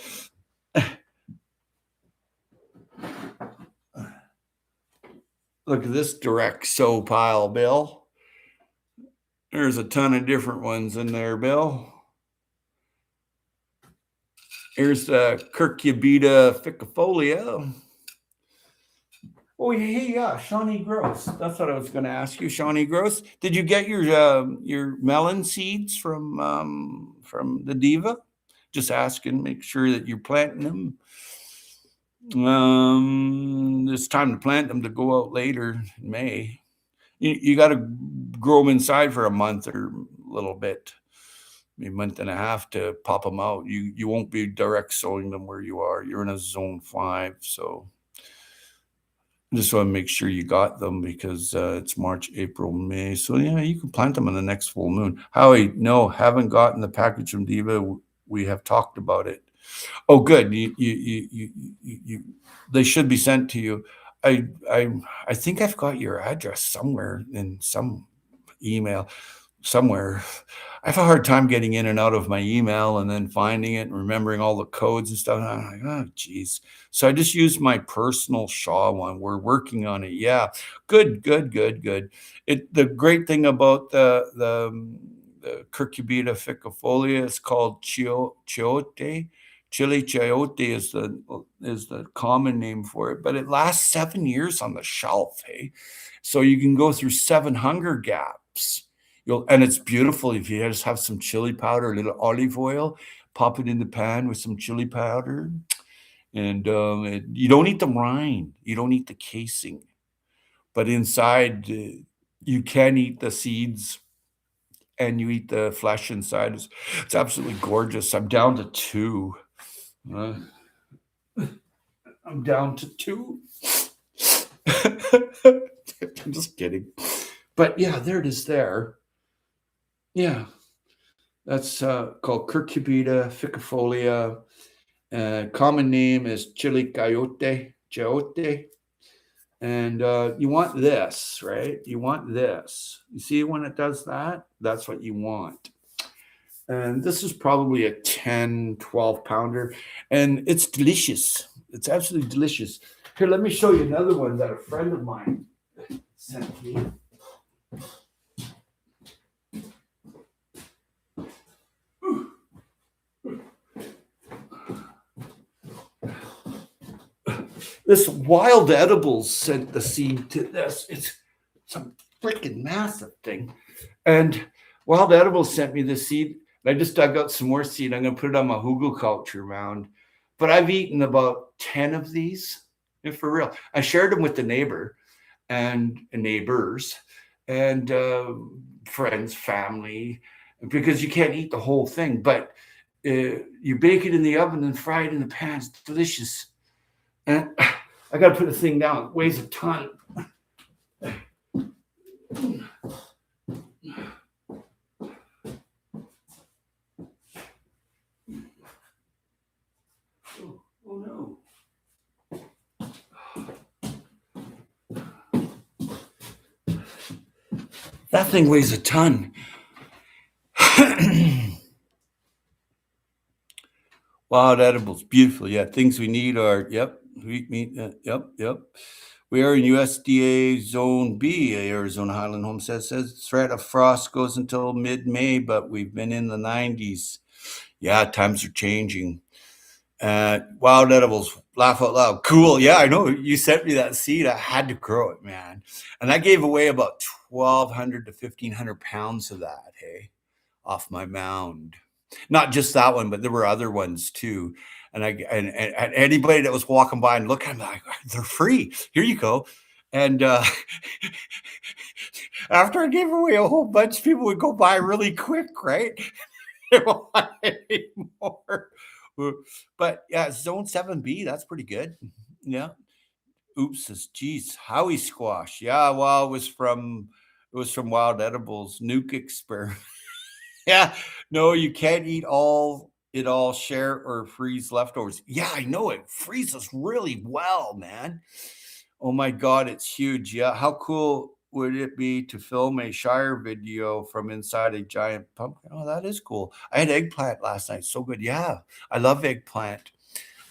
Look at this direct sow pile, Bill. There's a ton of different ones in there, Bill. Here's the Curcubita ficifolia. Oh, yeah, Shawnee Gross. That's what I was going to ask you, Shawnee Gross. Did you get your melon seeds from the Diva? Just asking, make sure that you're planting them. It's time to plant them to go out later in May. You got to grow them inside for a month or a little bit, maybe a month and a half to pop them out. You won't be direct sowing them where you are. You're in a zone 5, so I just want to make sure you got them because it's March, April, May. So yeah, you can plant them on the next full moon. Howie, no, haven't gotten the package from Diva. We have talked about it. Oh, good. They should be sent to you. I think I've got your address somewhere in some email somewhere. I have a hard time getting in and out of my email and then finding it and remembering all the codes and stuff. And I'm like, oh, geez. So I just used my personal Shaw one. We're working on it. Yeah, good. The great thing about the Curcubita ficifolia is called chiote. Chili chayote is the common name for it, but it lasts 7 years on the shelf. Hey, so you can go through 7 hunger gaps. And it's beautiful if you just have some chili powder, a little olive oil, pop it in the pan with some chili powder, and you don't eat the rind, you don't eat the casing, but inside you can eat the seeds and you eat the flesh inside. It's absolutely gorgeous. I'm down to 2. I'm down to 2. I'm just kidding. But yeah, there it is there. Yeah. That's called Curcubita ficifolia. Common name is chili chayote. And you want this, right? You want this. You see when it does that? That's what you want. And this is probably a 10, 12 pounder. And it's delicious. It's absolutely delicious. Here, let me show you another one that a friend of mine sent me. This Wild Edibles sent the seed to this. It's some freaking massive thing. And Wild Edibles sent me the seed. I just dug out some more seed. I'm going to put it on my hugelkultur mound. But I've eaten about 10 of these, and for real. I shared them with the neighbor and neighbors and friends, family, because you can't eat the whole thing. But you bake it in the oven and fry it in the pan. It's delicious. And I got to put the thing down. It weighs a ton. Oh no. That thing weighs a ton. Wild edibles, beautiful. Yeah, things we need are, yep, wheat meat, yep. We are in USDA Zone B, Arizona Highland Homestead says threat of frost goes until mid-May, but we've been in the 90s. Yeah, times are changing. Wild edibles, laugh out loud. Cool. Yeah, I know. You sent me that seed. I had to grow it, man. And I gave away about 1,200 to 1,500 pounds of that, hey, off my mound. Not just that one, but there were other ones too. And anybody that was walking by and looking, I'm like, they're free. Here you go. And after I gave away a whole bunch, people would go by really quick, right? They won't want anymore. But yeah, Zone 7B, that's pretty good. Yeah. Oops says, geez, Howie squash. Yeah, well, it was from Wild Edibles, nuke experiment. Yeah, no, you can't eat all, share or freeze leftovers. Yeah, I know it freezes really well, man. Oh my God, it's huge. Yeah, how cool would it be to film a Shire video from inside a giant pumpkin? Oh, that is cool. I had eggplant last night. So good. Yeah, I love eggplant.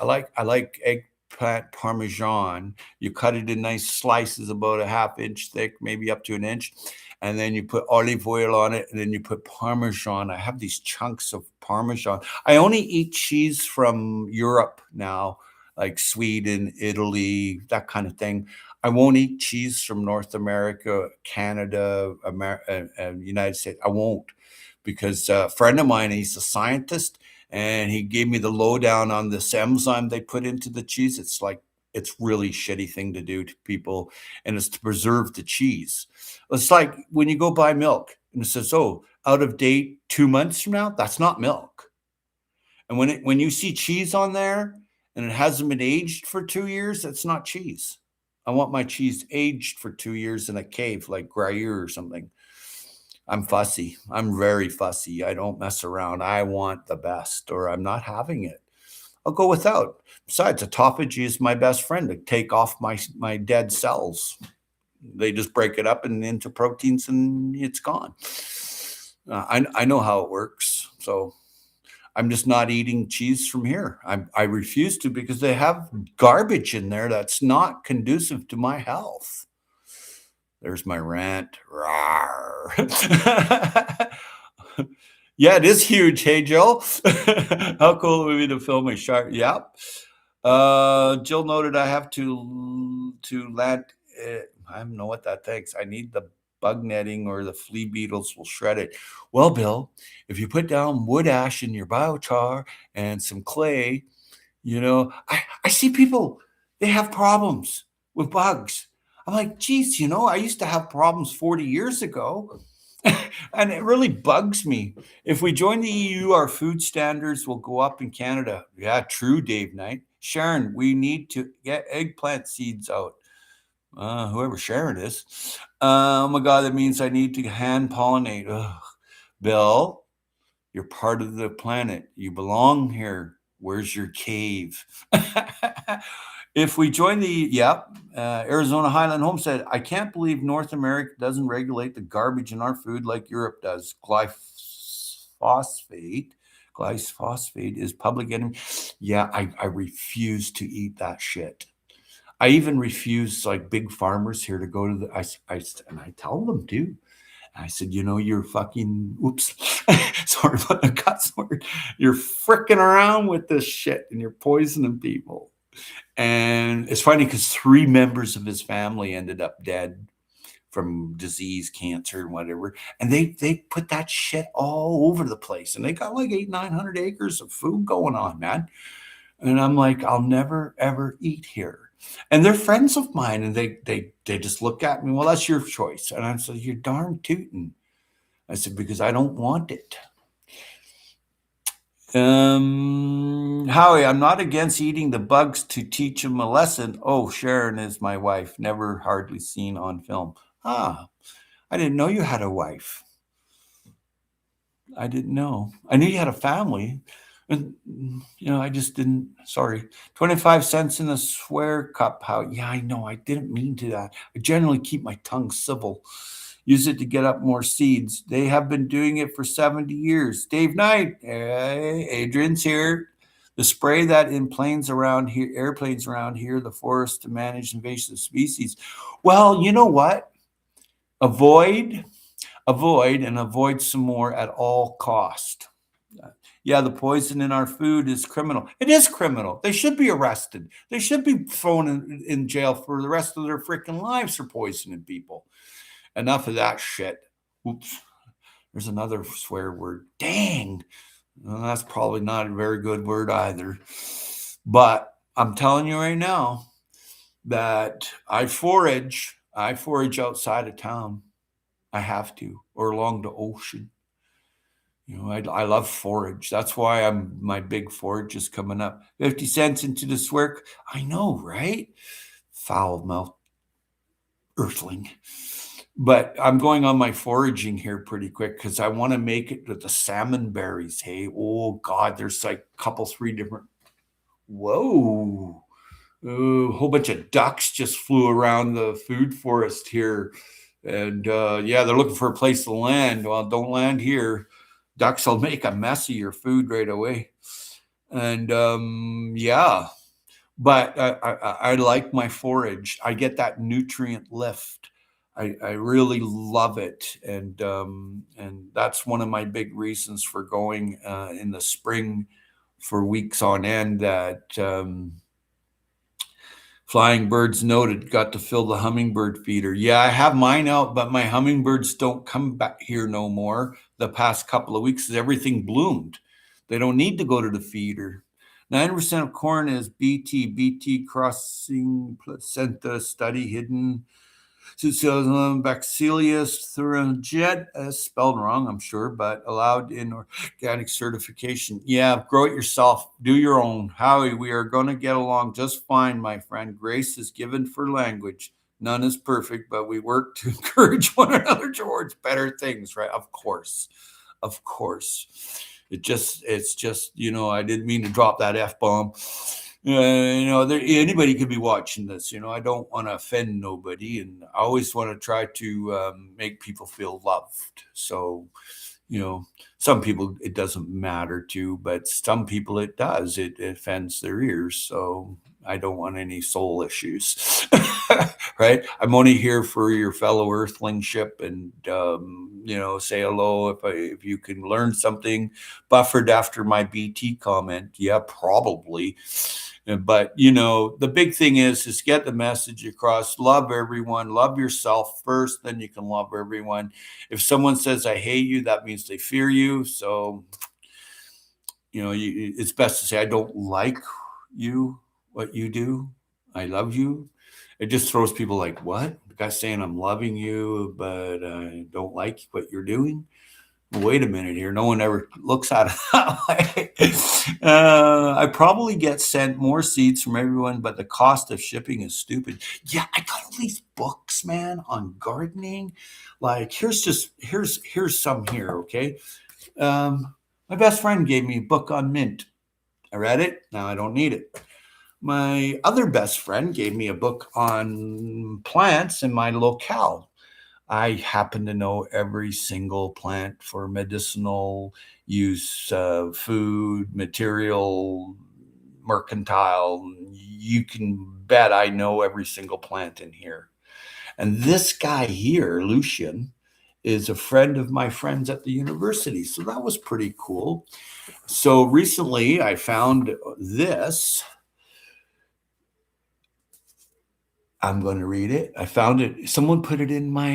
I like eggplant parmesan. You cut it in nice slices, about a half inch thick, maybe up to an inch, and then you put olive oil on it, and then you put parmesan. I have these chunks of parmesan. I only eat cheese from Europe now, like Sweden, Italy, that kind of thing. I won't eat cheese from North America, Canada, United States. I won't, because a friend of mine, he's a scientist, and he gave me the lowdown on this enzyme they put into the cheese. It's really shitty thing to do to people, and it's to preserve the cheese. It's like when you go buy milk and it says, "Oh, out of date 2 months from now." That's not milk. And when you see cheese on there and it hasn't been aged for 2 years, that's not cheese. I want my cheese aged for 2 years in a cave, like Gruyere or something. I'm fussy. I'm very fussy. I don't mess around. I want the best, or I'm not having it. I'll go without. Besides, autophagy is my best friend to take off my dead cells. They just break it up and into proteins, and it's gone. I know how it works. So I'm just not eating cheese from here. I refuse to, because they have garbage in there that's not conducive to my health. There's my rant. Rawr. Yeah, it is huge. Hey, Jill. How cool would it be to film a shark? Yep. Jill noted I have to land. I don't know what that takes. I need the bug netting, or the flea beetles will shred it. Well, Bill, if you put down wood ash in your biochar and some clay, I see people, they have problems with bugs. I'm like, geez, I used to have problems 40 years ago. And it really bugs me. If we join the EU, our food standards will go up in Canada. Yeah, true, Dave Knight. Sharon, we need to get eggplant seeds out. Whoever Sharon is. Oh my God, that means I need to hand pollinate. Ugh. Bill, you're part of the planet. You belong here. Where's your cave? If we join Arizona Highland Homestead, I can't believe North America doesn't regulate the garbage in our food like Europe does. Glyphosate is public enemy. Yeah, I refuse to eat that shit. I even refuse, like, big farmers here to go to and I tell them too. I said, you're fucking, oops, sorry about the cuss word. You're fricking around with this shit and you're poisoning people. And it's funny because 3 members of his family ended up dead from disease, cancer, and whatever. And they put that shit all over the place. And they got like 800-900 acres of food going on, man. And I'm like, I'll never ever eat here. And they're friends of mine, and they just look at me. Well, that's your choice. And I said, you're darn tootin'. I said, because I don't want it. Howie, I'm not against eating the bugs to teach them a lesson. Oh, Sharon is my wife, never hardly seen on film. Ah, I didn't know you had a wife. I didn't know. I knew you had a family. And, I just didn't. Sorry. 25 cents in a swear cup. How? Yeah, I know. I didn't mean to that. I generally keep my tongue civil. Use it to get up more seeds. They have been doing it for 70 years. Dave Knight. Hey, Adrian's here. The spray that in airplanes around here, the forest to manage invasive species. Well, you know what? Avoid and avoid some more at all cost. Yeah, the poison in our food is criminal. It is criminal. They should be arrested. They should be thrown in jail for the rest of their freaking lives for poisoning people. Enough of that shit. Oops. There's another swear word. Dang. Well, that's probably not a very good word either. But I'm telling you right now that I forage outside of town. I have to, or along the ocean. I love forage. That's why my big forage is coming up. 50 cents into this work. I know, right? Foul mouth earthling. But I'm going on my foraging here pretty quick because I want to make it with the salmon berries. Hey, oh God, there's like a couple, 3 different. Whoa. A whole bunch of ducks just flew around the food forest here. And yeah, they're looking for a place to land. Well, don't land here. Ducks will make a mess of your food right away. And yeah, but I like my forage. I get that nutrient lift. I really love it, and that's one of my big reasons for going in the spring for weeks on end. That Flying birds noted, got to fill the hummingbird feeder. Yeah, I have mine out, but my hummingbirds don't come back here no more. The past couple of weeks, everything bloomed. They don't need to go to the feeder. 9% of corn is BT crossing placenta study hidden. Bacillus thuringiensis, spelled wrong, I'm sure, but allowed in organic certification. Yeah, grow it yourself. Do your own. Howie, we are going to get along just fine, my friend. Grace is given for language. None is perfect, but we work to encourage one another towards better things, right? Of course. Of course. It's just, I didn't mean to drop that F-bomb. Anybody could be watching this. I don't want to offend nobody, and I always want to try to make people feel loved. So, some people it doesn't matter to, but some people it does. It offends their ears. So I don't want any soul issues, right? I'm only here for your fellow earthlingship, and say hello if you can learn something. Buffered after my BT comment, yeah, probably. But the big thing is get the message across. Love everyone. Love yourself first, then you can love everyone. If someone says I hate you, that means they fear you. So it's best to say I don't like you, what you do. I love you. It just throws people like, what? The guy's saying I'm loving you, but I don't like what you're doing. Wait a minute here. No one ever looks at it that way. I probably get sent more seeds from everyone, but the cost of shipping is stupid. Yeah, I got all these books, man, on gardening. Like here's some here, okay? My best friend gave me a book on mint. I read it. Now I don't need it. My other best friend gave me a book on plants in my locale. I happen to know every single plant for medicinal use, food, material, mercantile. You can bet I know every single plant in here. And this guy here, Lucian, is a friend of my friends at the university. So that was pretty cool. So recently I found this. I'm going to read it. I found it. Someone put it in my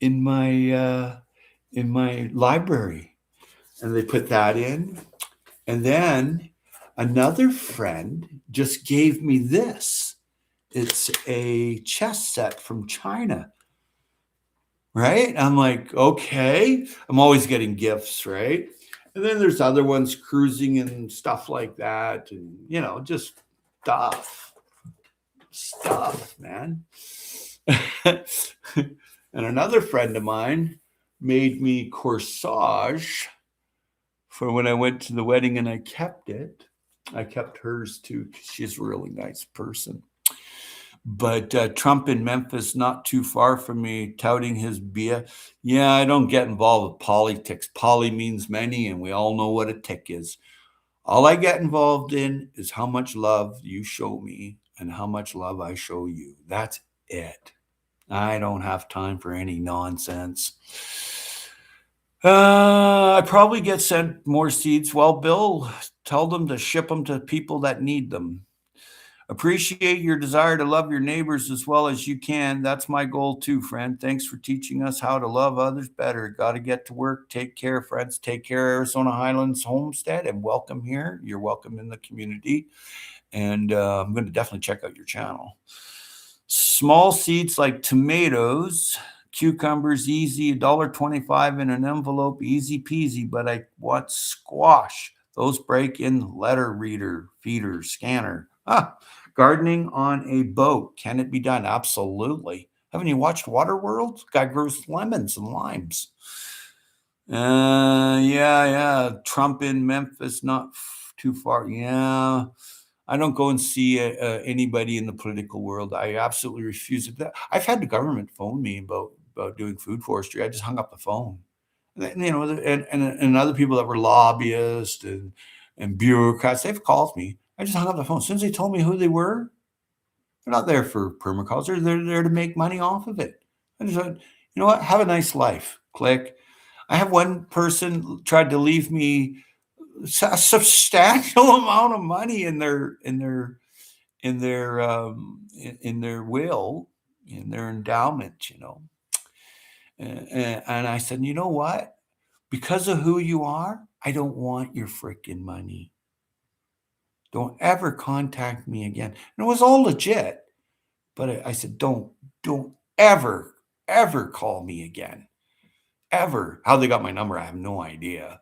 in my library, and they put that in. And then another friend just gave me this. It's a chess set from China, right? I'm like, okay. I'm always getting gifts, right? And then there's other ones, cruising and stuff like that, and just stuff, man. And another friend of mine made me corsage for when I went to the wedding, and I kept it. I kept hers too, because she's a really nice person. But Trump in Memphis, not too far from me, touting his beer. Yeah, I don't get involved with politics. Poly means many, and we all know what a tick is. All I get involved in is how much love you show me and how much love I show you. That's it. I don't have time for any nonsense. I probably get sent more seeds. Well, Bill, tell them to ship them to people that need them. Appreciate your desire to love your neighbors as well as you can. That's my goal too, friend. Thanks for teaching us how to love others better. Got to get to work. Take care, friends. Take care, Arizona Highlands Homestead, and welcome here. You're welcome in the community. And I'm going to definitely check out your channel. Small seeds like tomatoes, cucumbers, easy, $1.25 in an envelope, easy peasy. But I want squash. Those break in letter reader, feeder, scanner. Gardening on a boat. Can it be done? Absolutely. Haven't you watched Waterworld? Guy grows lemons and limes. Yeah. Trump in Memphis, not too far. Yeah. I don't go and see anybody in the political world. I absolutely refuse it. I've had the government phone me about doing food forestry. I just hung up the phone. And other people that were lobbyists and bureaucrats, they've called me. I just hung up the phone. As soon as they told me who they were, they're not there for permaculture. They're there to make money off of it. I just said, you know what? Have a nice life. Click. I have one person tried to leave me a substantial amount of money in their will, in their endowment, And I said, you know what? Because of who you are, I don't want your freaking money. Don't ever contact me again. And it was all legit. But I said, don't ever call me again. Ever. How they got my number, I have no idea.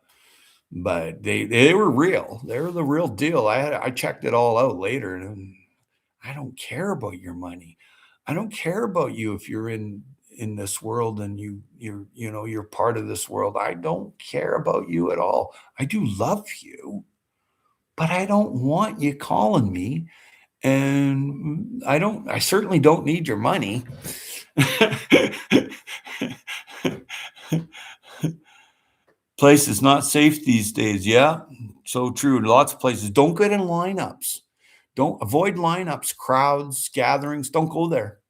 But they were real. They were the real deal. I checked it all out later, and I don't care about your money. I don't care about you if you're in this world and you're part of this world. I don't care about you at all. I do love you, but I don't want you calling me, and I certainly don't need your money. Place is not safe these days. Yeah, so true. Lots of places. Don't get in lineups. Don't avoid lineups, crowds, gatherings. Don't go there.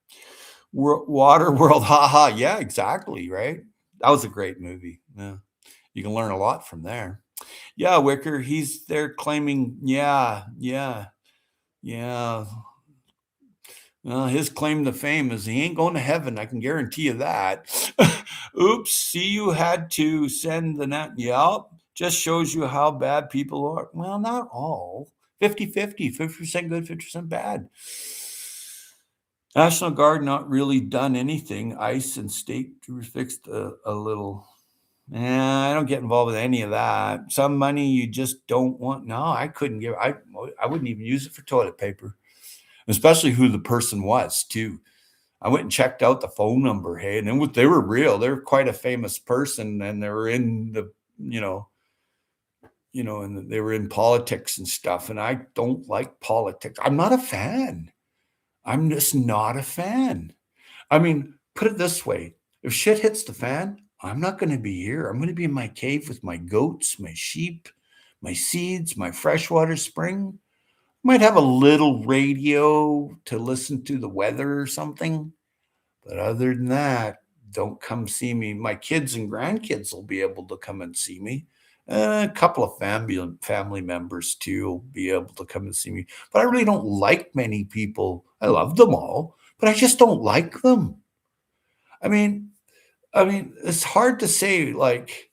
Water World, haha. Yeah, exactly. Right. That was a great movie. Yeah, you can learn a lot from there. Yeah, Wicker. He's there claiming. Yeah. Well, his claim to fame is he ain't going to heaven. I can guarantee you that. Oops, see, you had to send the net. Yep, just shows you how bad people are. Well, not all. 50-50, 50% good, 50% bad. National Guard not really done anything. ICE and state fixed a little. I don't get involved with any of that. Some money you just don't want. No, I couldn't give. I wouldn't even use it for toilet paper, especially who the person was too. I went and checked out the phone number. Hey, and they were real. They were quite a famous person, and they were in the and they were in politics and stuff. And I don't like politics. I'm not a fan. I'm just not a fan. I mean, put it this way: if shit hits the fan, I'm not going to be here. I'm going to be in my cave with my goats, my sheep, my seeds, my freshwater spring. Might have a little radio to listen to the weather or something. But other than that, don't come see me. My kids and grandkids will be able to come and see me. A couple of family members too will be able to come and see me, but I really don't like many people. I love them all, but I just don't like them. I mean, it's hard to say, like,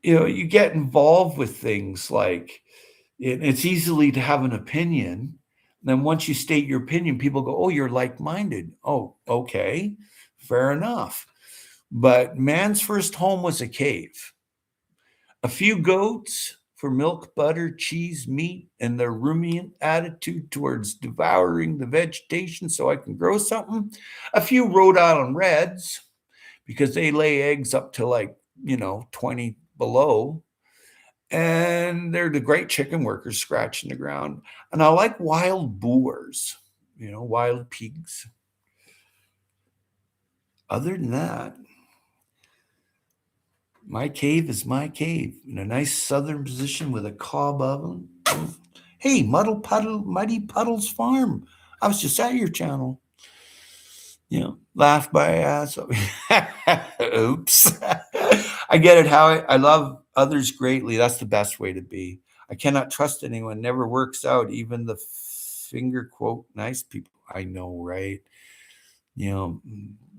you get involved with things like it's easily to have an opinion. Then once you state your opinion, people go, "Oh, you're like-minded." Oh, okay, fair enough. But man's first home was a cave. A few goats for milk, butter, cheese, meat, and their ruminant attitude towards devouring the vegetation so I can grow something. A few Rhode Island Reds because they lay eggs up to, like, 20 below. And they're the great chicken workers scratching the ground. And I like wild boars, wild pigs. Other than that, my cave is my cave in a nice southern position with a cob oven. Hey, Muddy Puddles Farm. I was just at your channel. Laugh my ass off. Oops. I get it, Howie. I love others greatly. That's the best way to be. I cannot trust anyone. Never works out. Even the finger quote nice people. I know, right? You know,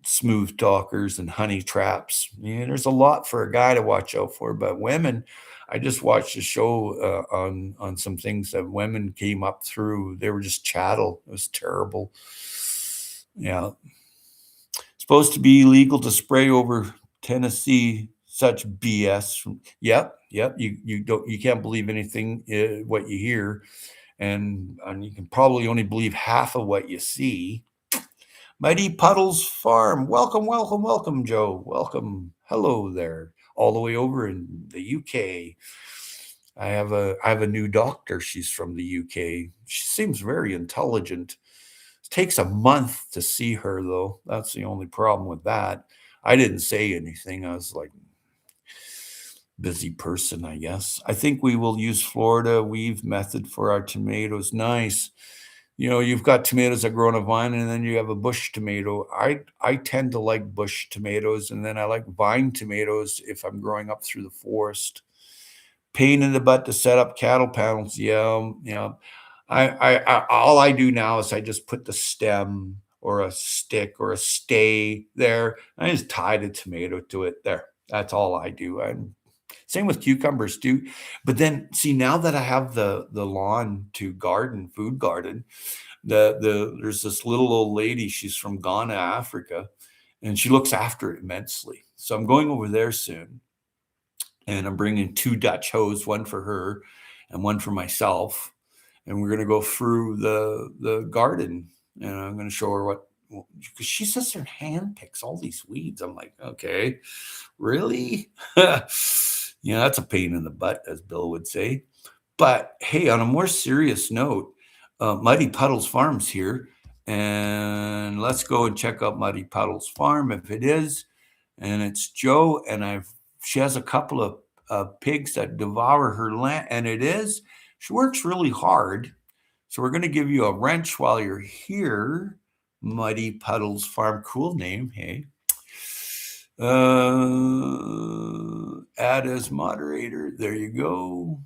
smooth talkers and honey traps. There's a lot for a guy to watch out for, but women. I just watched a show on some things that women came up through. They were just chattel. It was terrible. Yeah, supposed to be illegal to spray over Tennessee. Such BS. Yep. You can't believe anything what you hear, and you can probably only believe half of what you see. Mighty Puddles Farm. Welcome, Joe. Welcome. Hello there. All the way over in the UK. I have a new doctor. She's from the UK. She seems very intelligent. It takes a month to see her, though. That's the only problem with that. I didn't say anything. I was like, busy person, I guess. I think we will use Florida weave method for our tomatoes. Nice. You've got tomatoes that grow on a vine, and then you have a bush tomato. I tend to like bush tomatoes, and then I like vine tomatoes if I'm growing up through the forest. Pain in the butt to set up cattle panels. Yeah, yeah. All I do now is I just put the stem or a stick or a stay there. I just tie the tomato to it. There. That's all I do. Same with cucumbers too. But then see, now that I have the lawn to food garden, there's this little old lady. She's from Ghana, Africa, and she looks after it immensely. So I'm going over there soon, and I'm bringing 2 Dutch hoes, one for her and one for myself, and we're gonna go through the garden, and I'm gonna show her what, because she says her hand picks all these weeds. I'm like, okay, really? That's a pain in the butt, as Bill would say. But hey, on a more serious note, Muddy Puddles Farm's here, and let's go and check out Muddy Puddles Farm if it is. And it's Joe, and she has a couple of pigs that devour her land, and it is. She works really hard, so we're going to give you a wrench while you're here. Muddy Puddles Farm, cool name, hey. Add as moderator. There you go.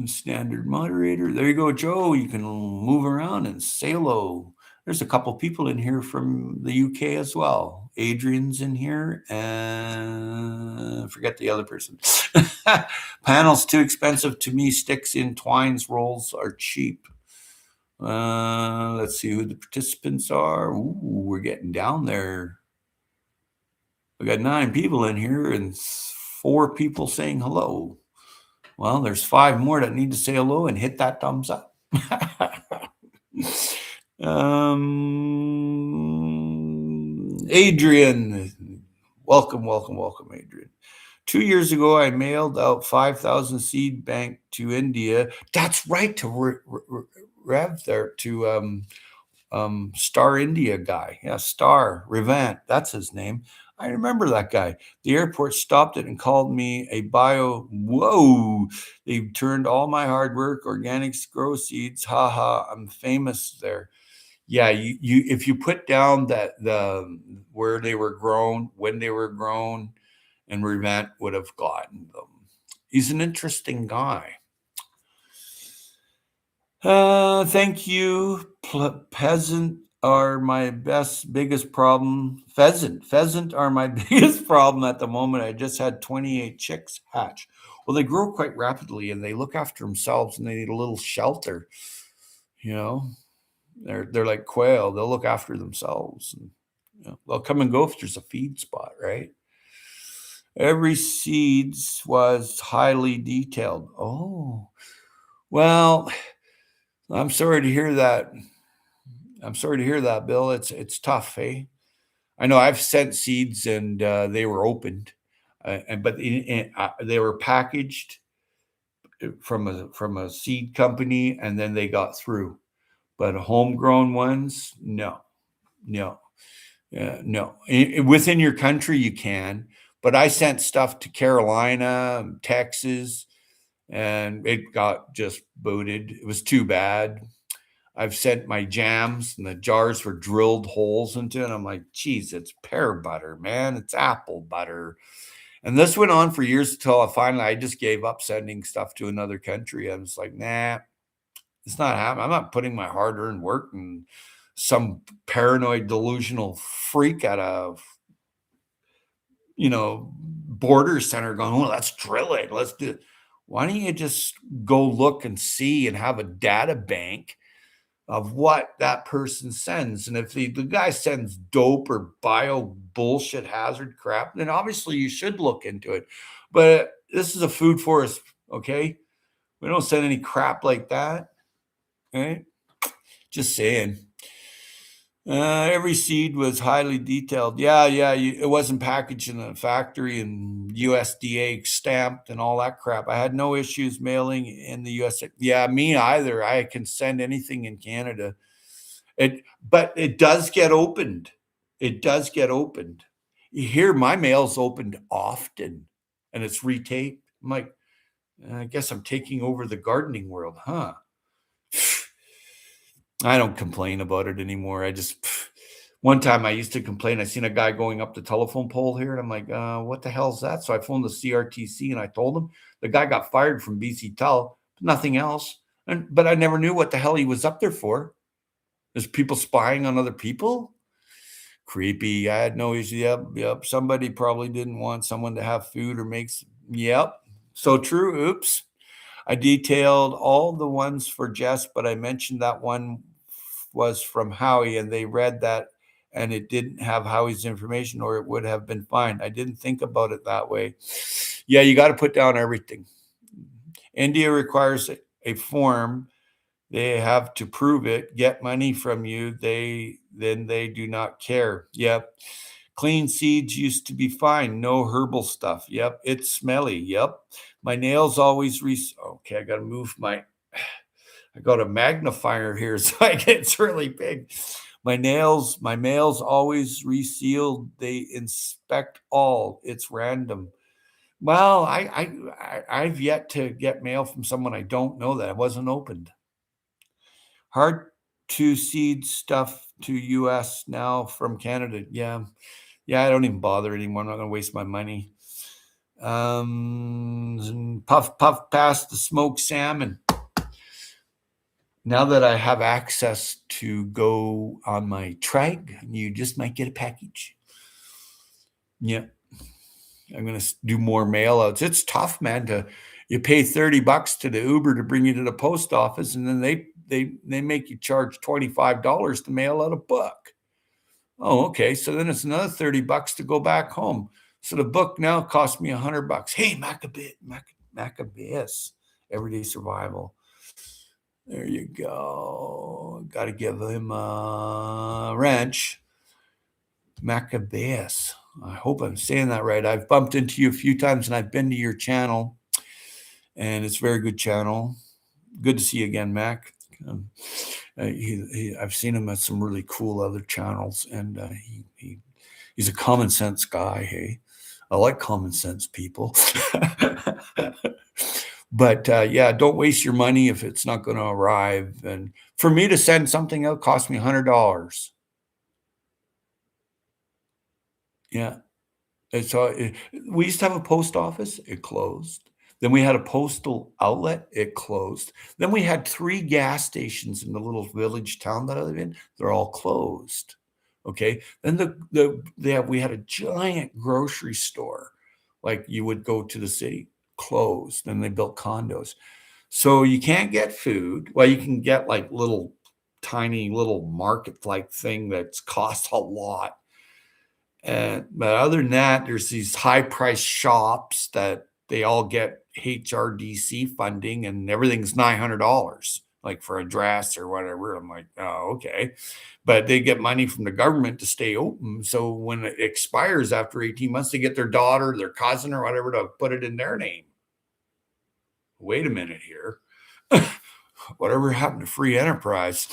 Standard moderator. There you go, Joe. You can move around and say hello. There's a couple people in here from the UK as well. Adrian's in here, and forget the other person. Panels too expensive to me. Sticks in twines rolls are cheap. Let's see who the participants are. Ooh, we're getting down there. We got 9 people in here and 4 people saying hello. Well, there's 5 more that need to say hello and hit that thumbs up. Adrian, welcome, Adrian. 2 years ago, I mailed out 5,000 seed bank to India. That's right, to Rev there, to Star India guy. Yeah, Star Revant, that's his name. I remember that guy. The airport stopped it and called me a bio. Whoa! They turned all my hard work, organics, grow seeds. Ha! I'm famous there. Yeah, you if you put down that the where they were grown, when they were grown, and Revent would have gotten them. He's an interesting guy. Thank you. Peasant are my biggest problem. Pheasant are my biggest problem at the moment. I just had 28 chicks hatch. Well, they grow quite rapidly and they look after themselves and they need a little shelter. You know, they're like quail. They'll look after themselves. And, they'll come and go if there's a feed spot, right? Every seeds was highly detailed. Oh, well, I'm sorry to hear that. I'm sorry to hear that, Bill. It's tough, eh? I know I've sent seeds and they were opened, but they were packaged from a seed company, and then they got through. But homegrown ones, no, no, no. Within your country, you can. But I sent stuff to Carolina, Texas, and it got just booted. It was too bad. I've sent my jams and the jars were drilled holes into it. And I'm like, geez, it's pear butter, man. It's apple butter. And this went on for years until I just gave up sending stuff to another country. I was like, nah, it's not happening. I'm not putting my hard-earned work and some paranoid delusional freak at a border center going, oh, let's drill it. Let's do it. Why don't you just go look and see and have a data bank of what that person sends? And if the guy sends dope or bio bullshit hazard crap, then obviously you should look into it. But this is a food forest, okay? We don't send any crap like that, right? Just saying. Every seed was highly detailed. Yeah, it wasn't packaged in a factory and USDA stamped and all that crap. I had no issues mailing in the USA. Yeah, me either. I can send anything in Canada. But it does get opened. It does get opened. Here, my mail's opened often, and it's retaped. I'm like, I guess I'm taking over the gardening world, huh? I don't complain about it anymore. One time I used to complain. I seen a guy going up the telephone pole here, and I'm like, what the hell's that? So I phoned the CRTC and I told him. The guy got fired from BC Tel, nothing else. But I never knew what the hell he was up there for. There's people spying on other people. Creepy. I had no issue. Yep. Somebody probably didn't want someone to have food or makes. Yep. So true. Oops. I detailed all the ones for Jess, but I mentioned that one was from Howie, and they read that and it didn't have Howie's information, or it would have been fine. I didn't think about it that way. Yeah, you got to put down everything. India requires a form. They have to prove it, get money from you. They do not care. Yep. Clean seeds used to be fine. No herbal stuff. Yep. It's smelly. Yep. My nails always okay, I got to move I got a magnifier here so it's really big. My mails always resealed. They inspect all. It's random. Well, I've yet to get mail from someone I don't know that it wasn't opened. Hard to seed stuff to US now from Canada. Yeah, I don't even bother anymore. I'm not going to waste my money. Puff past the smoked salmon. Now that I have access to go on my trike, you just might get a package. Yeah. I'm going to do more mail outs. It's tough, man, you pay $30 to the Uber to bring you to the post office, and then they make you charge $25 to mail out a book. Oh, okay. So then it's another $30 to go back home. So the book now costs me $100. Hey, Maccabeus, Everyday Survival. There you go. Got to give him a wrench. Maccabeus. I hope I'm saying that right. I've bumped into you a few times, and I've been to your channel, and it's a very good channel. Good to see you again, Mac. I've seen him at some really cool other channels, and he's a common sense guy. Hey, I like common sense people. But yeah, don't waste your money if it's not going to arrive. And for me to send something out cost me $100. Yeah. And so we used to have a post office, it closed. Then we had a postal outlet, it closed. Then we had 3 gas stations in the little village town that I live in, they're all closed. Okay. Then we had a giant grocery store, like you would go to the city, closed. Then they built condos. So you can't get food. Well, you can get like little tiny little market like thing that's cost a lot. But other than that, there's these high price shops that they all get HRDC funding and everything's $900, like for a dress or whatever. I'm like, oh, okay. But they get money from the government to stay open. So when it expires after 18 months, they get their daughter, their cousin, or whatever to put it in their name. Wait a minute here. Whatever happened to free enterprise?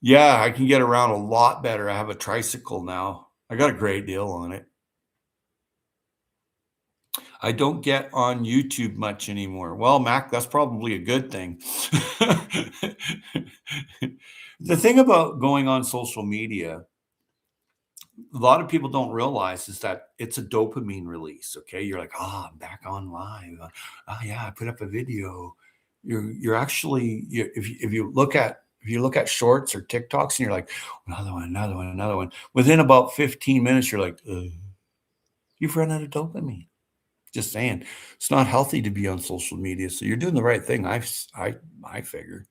Yeah, I can get around a lot better. I have a tricycle now. I got a great deal on it. I don't get on YouTube much anymore. Well, Mac, that's probably a good thing. The thing about going on social media, a lot of people don't realize is that it's a dopamine release. Okay, you're like, I'm back on live. Yeah, I put up a video. You're actually if you look at shorts or TikToks and you're like, another one, another one, another one. Within about 15 minutes, you're like, you've run out of dopamine. Just saying, it's not healthy to be on social media. So you're doing the right thing. I figure.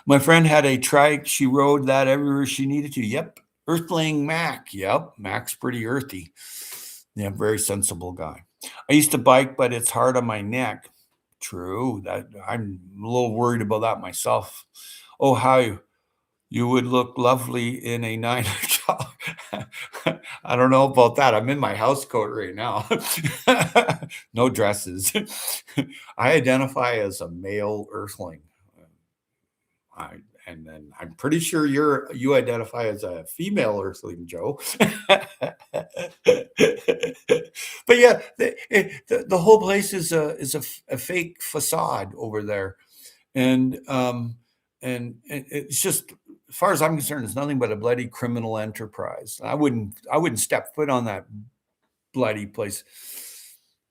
My friend had a trike. She rode that everywhere she needed to. Yep. Earthling Mac. Yep. Mac's pretty earthy. Yeah, very sensible guy. I used to bike, but it's hard on my neck. True. That I'm a little worried about that myself. Oh, how you would look lovely in a 9 o'clock. I don't know about that. I'm in my house coat right now. No dresses. I identify as a male earthling. And then I'm pretty sure you identify as a female earthling, Joe. But yeah, the whole place is a fake facade over there, and it's just, as far as I'm concerned, it's nothing but a bloody criminal enterprise. I wouldn't step foot on that bloody place.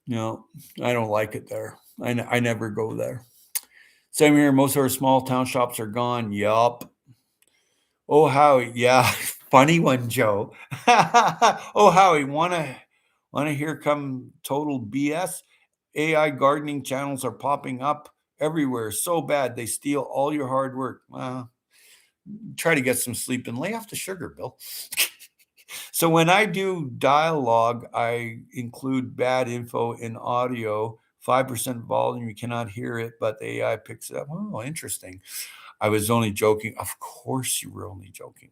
No, I don't like it there. I never go there. Same here. Most of our small town shops are gone. Yup. Oh, Howie. Yeah. Funny one, Joe. Oh, Howie. Wanna hear come total BS? AI gardening channels are popping up everywhere. So bad they steal all your hard work. Try to get some sleep and lay off the sugar, Bill. So when I do dialogue, I include bad info in audio, 5% volume. You cannot hear it, but the AI picks it up. Oh, interesting. I was only joking. Of course, you were only joking.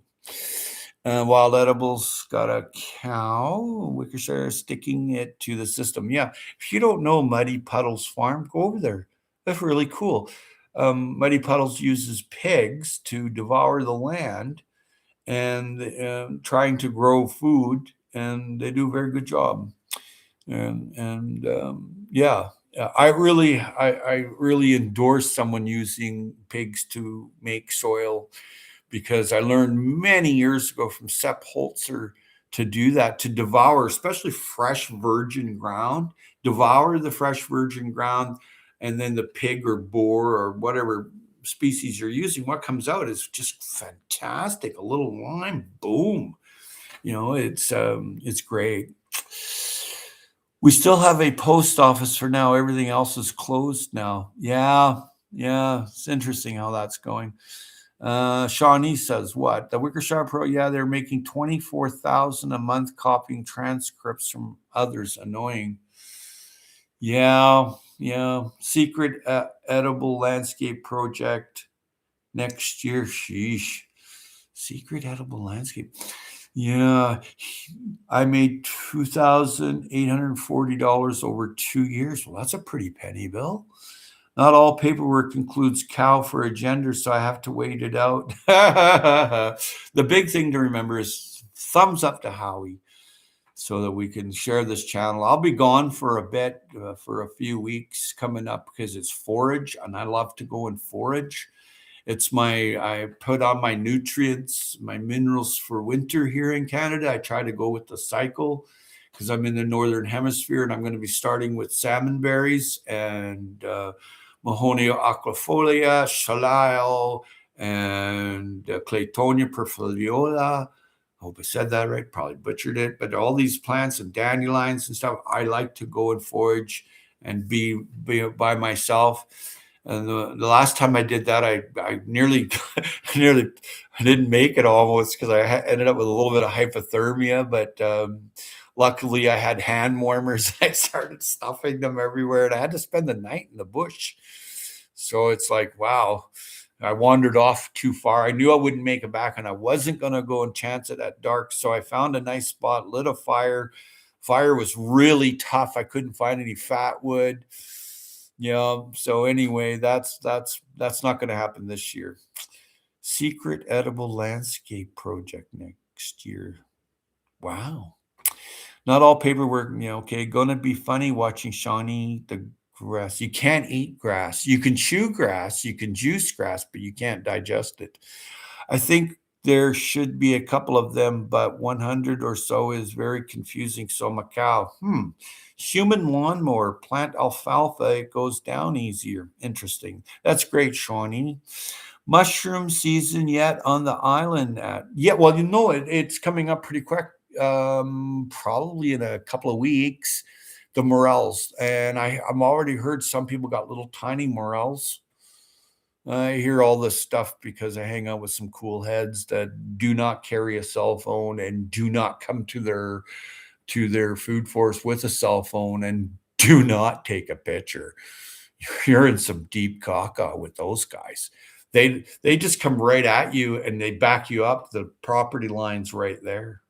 Wild Edibles got a cow. Wickershire sticking it to the system. Yeah. If you don't know Muddy Puddles Farm, go over there. That's really cool. Muddy Puddles uses pigs to devour the land and trying to grow food, and they do a very good job. Yeah, I really endorse someone using pigs to make soil, because I learned many years ago from Sepp Holzer to do that, to devour, especially fresh virgin ground, devour the fresh virgin ground, and then the pig or boar or whatever species you're using, what comes out is just fantastic. A little lime, boom. It's great. We still have a post office for now. Everything else is closed now. Yeah, it's interesting how that's going. Shawnee says, what? The Wickershire Pro? Yeah, they're making $24,000 a month copying transcripts from others. Annoying. Yeah. Secret edible landscape project next year. Sheesh. Secret edible landscape. Yeah. I made $2,840 over 2 years. Well, that's a pretty penny, Bill. Not all paperwork includes cow for a gender, so I have to wait it out. The big thing to remember is thumbs up to Howie so that we can share this channel. I'll be gone for a bit, for a few weeks coming up, because it's forage, and I love to go and forage. I put on my nutrients, my minerals for winter here in Canada. I try to go with the cycle because I'm in the northern hemisphere, and I'm going to be starting with salmon berries and Mahonia aquafolia, Shalal, and Claytonia perfiliola. I hope I said that right. Probably butchered it, but all these plants and dandelions and stuff, I like to go and forage and be by myself. And the last time I did that, I nearly, nearly, I didn't make it almost because I ended up with a little bit of hypothermia. But luckily, I had hand warmers. I started stuffing them everywhere, and I had to spend the night in the bush. So it's like, wow, I wandered off too far. I knew I wouldn't make it back, and I wasn't going to go and chance it at dark. So I found a nice spot, lit a fire. Fire was really tough. I couldn't find any fat wood. So anyway, that's not going to happen this year. Secret edible landscape project next year. Wow. Not all paperwork, okay. Gonna be funny watching Shawnee eat the grass. You can't eat grass. You can chew grass, you can juice grass, but you can't digest it. I think there should be a couple of them, but 100 or so is very confusing. So Macau, human lawnmower, plant alfalfa, it goes down easier. Interesting. That's great, Shawnee. Mushroom season yet on the island? Yeah, well, it's coming up pretty quick. Probably in a couple of weeks. The morels, and I'm already heard some people got little tiny morels. I hear all this stuff because I hang out with some cool heads that do not carry a cell phone and do not come to their food forest with a cell phone and do not take a picture. You're in some deep caca with those guys. They just come right at you and they back you up. The property line's right there.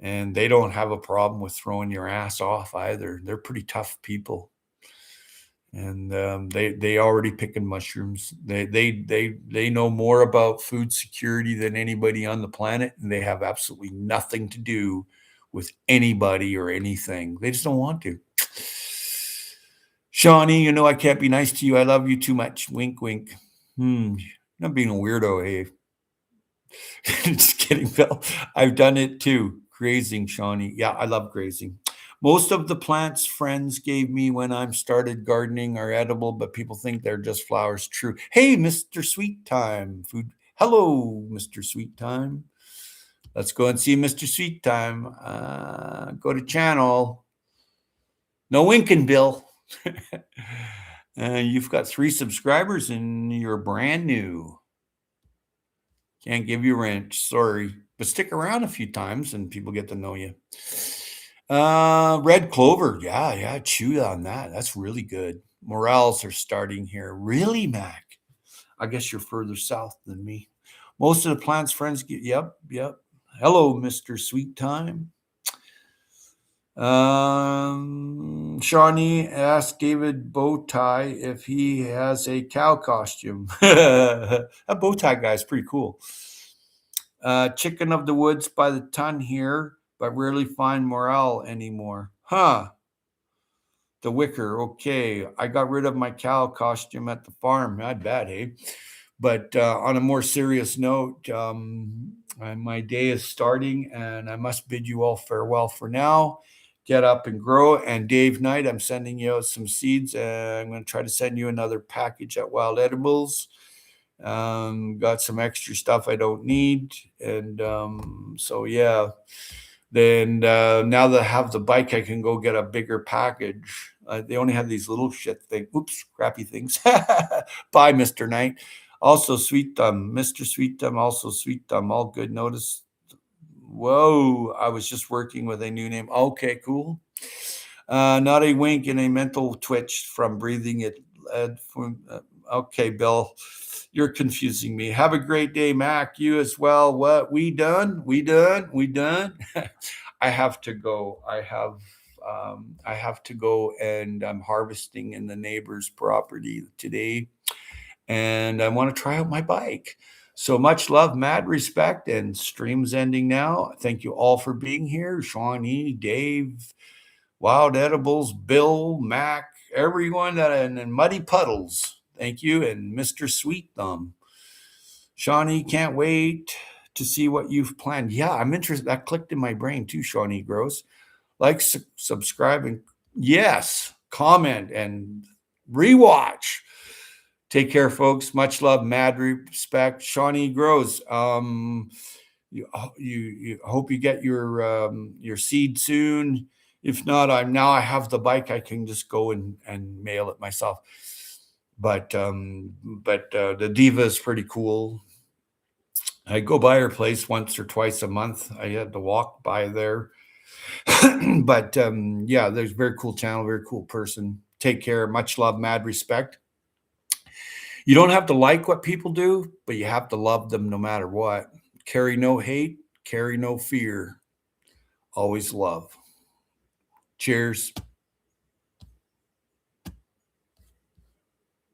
And they don't have a problem with throwing your ass off either. They're pretty tough people. And they already picking mushrooms. They know more about food security than anybody on the planet, and they have absolutely nothing to do with anybody or anything. They just don't want to. Shawnee, I can't be nice to you. I love you too much. Wink, wink. Not being a weirdo, eh? Just kidding, Bill. I've done it too. Grazing, Shawnee. Yeah, I love grazing. Most of the plants friends gave me when I started gardening are edible, but people think they're just flowers. True. Hey, Mr. Sweet Time. Food. Hello, Mr. Sweet Time. Let's go and see Mr. Sweet Time. Go to channel. No winking, Bill. You've got 3 subscribers and you're brand new. Can't give you rent. Sorry. But stick around a few times and people get to know you. Red clover. Yeah. Chew on that. That's really good. Morels are starting here. Really, Mac? I guess you're further south than me. Most of the plants friends get. Yep. Hello, Mr. Sweet Time. Shawnee asked David Bowtie if he has a cow costume. That Bowtie guy is pretty cool. Chicken of the woods by the ton here, but rarely find morel anymore. Huh. The wicker. Okay. I got rid of my cow costume at the farm. I bet, hey? But on a more serious note, my day is starting and I must bid you all farewell for now. Get up and grow. And Dave Knight, I'm sending you out some seeds. I'm going to try to send you another package at Wild Edibles. Got some extra stuff I don't need. And so, yeah. Then now that I have the bike, I can go get a bigger package. They only have these little shit things. Oops, crappy things. Bye, Mr. Knight. Also, Sweet Thumb. Mr. Sweet Thumb, also Sweet Thumb. All good. Notice. Whoa, I was just working with a new name. Okay, cool. Not a wink and a mental twitch from breathing it. Okay, Bill, you're confusing me. Have a great day, Mac. You as well. What? We done? I have to go. I have to go, and I'm harvesting in the neighbor's property today, and I want to try out my bike. So much love, mad respect, and stream's ending now. Thank you all for being here. Shawnee, Dave, Wild Edibles, Bill, Mac, everyone and Muddy Puddles. Thank you. And Mr. Sweet Thumb. Shawnee, can't wait to see what you've planned. Yeah, I'm interested. That clicked in my brain too, Shawnee Gross. Like, subscribe, and yes, comment and rewatch. Take care, folks. Much love, mad respect. Shawnee Grows. You hope you get your seed soon. If not, I have the bike. I can just go and mail it myself. But the Diva is pretty cool. I go by her place once or twice a month. I had to walk by there. But yeah, there's very cool channel, very cool person. Take care. Much love, mad respect. You don't have to like what people do, but you have to love them no matter what. Carry no hate, carry no fear. Always love. Cheers.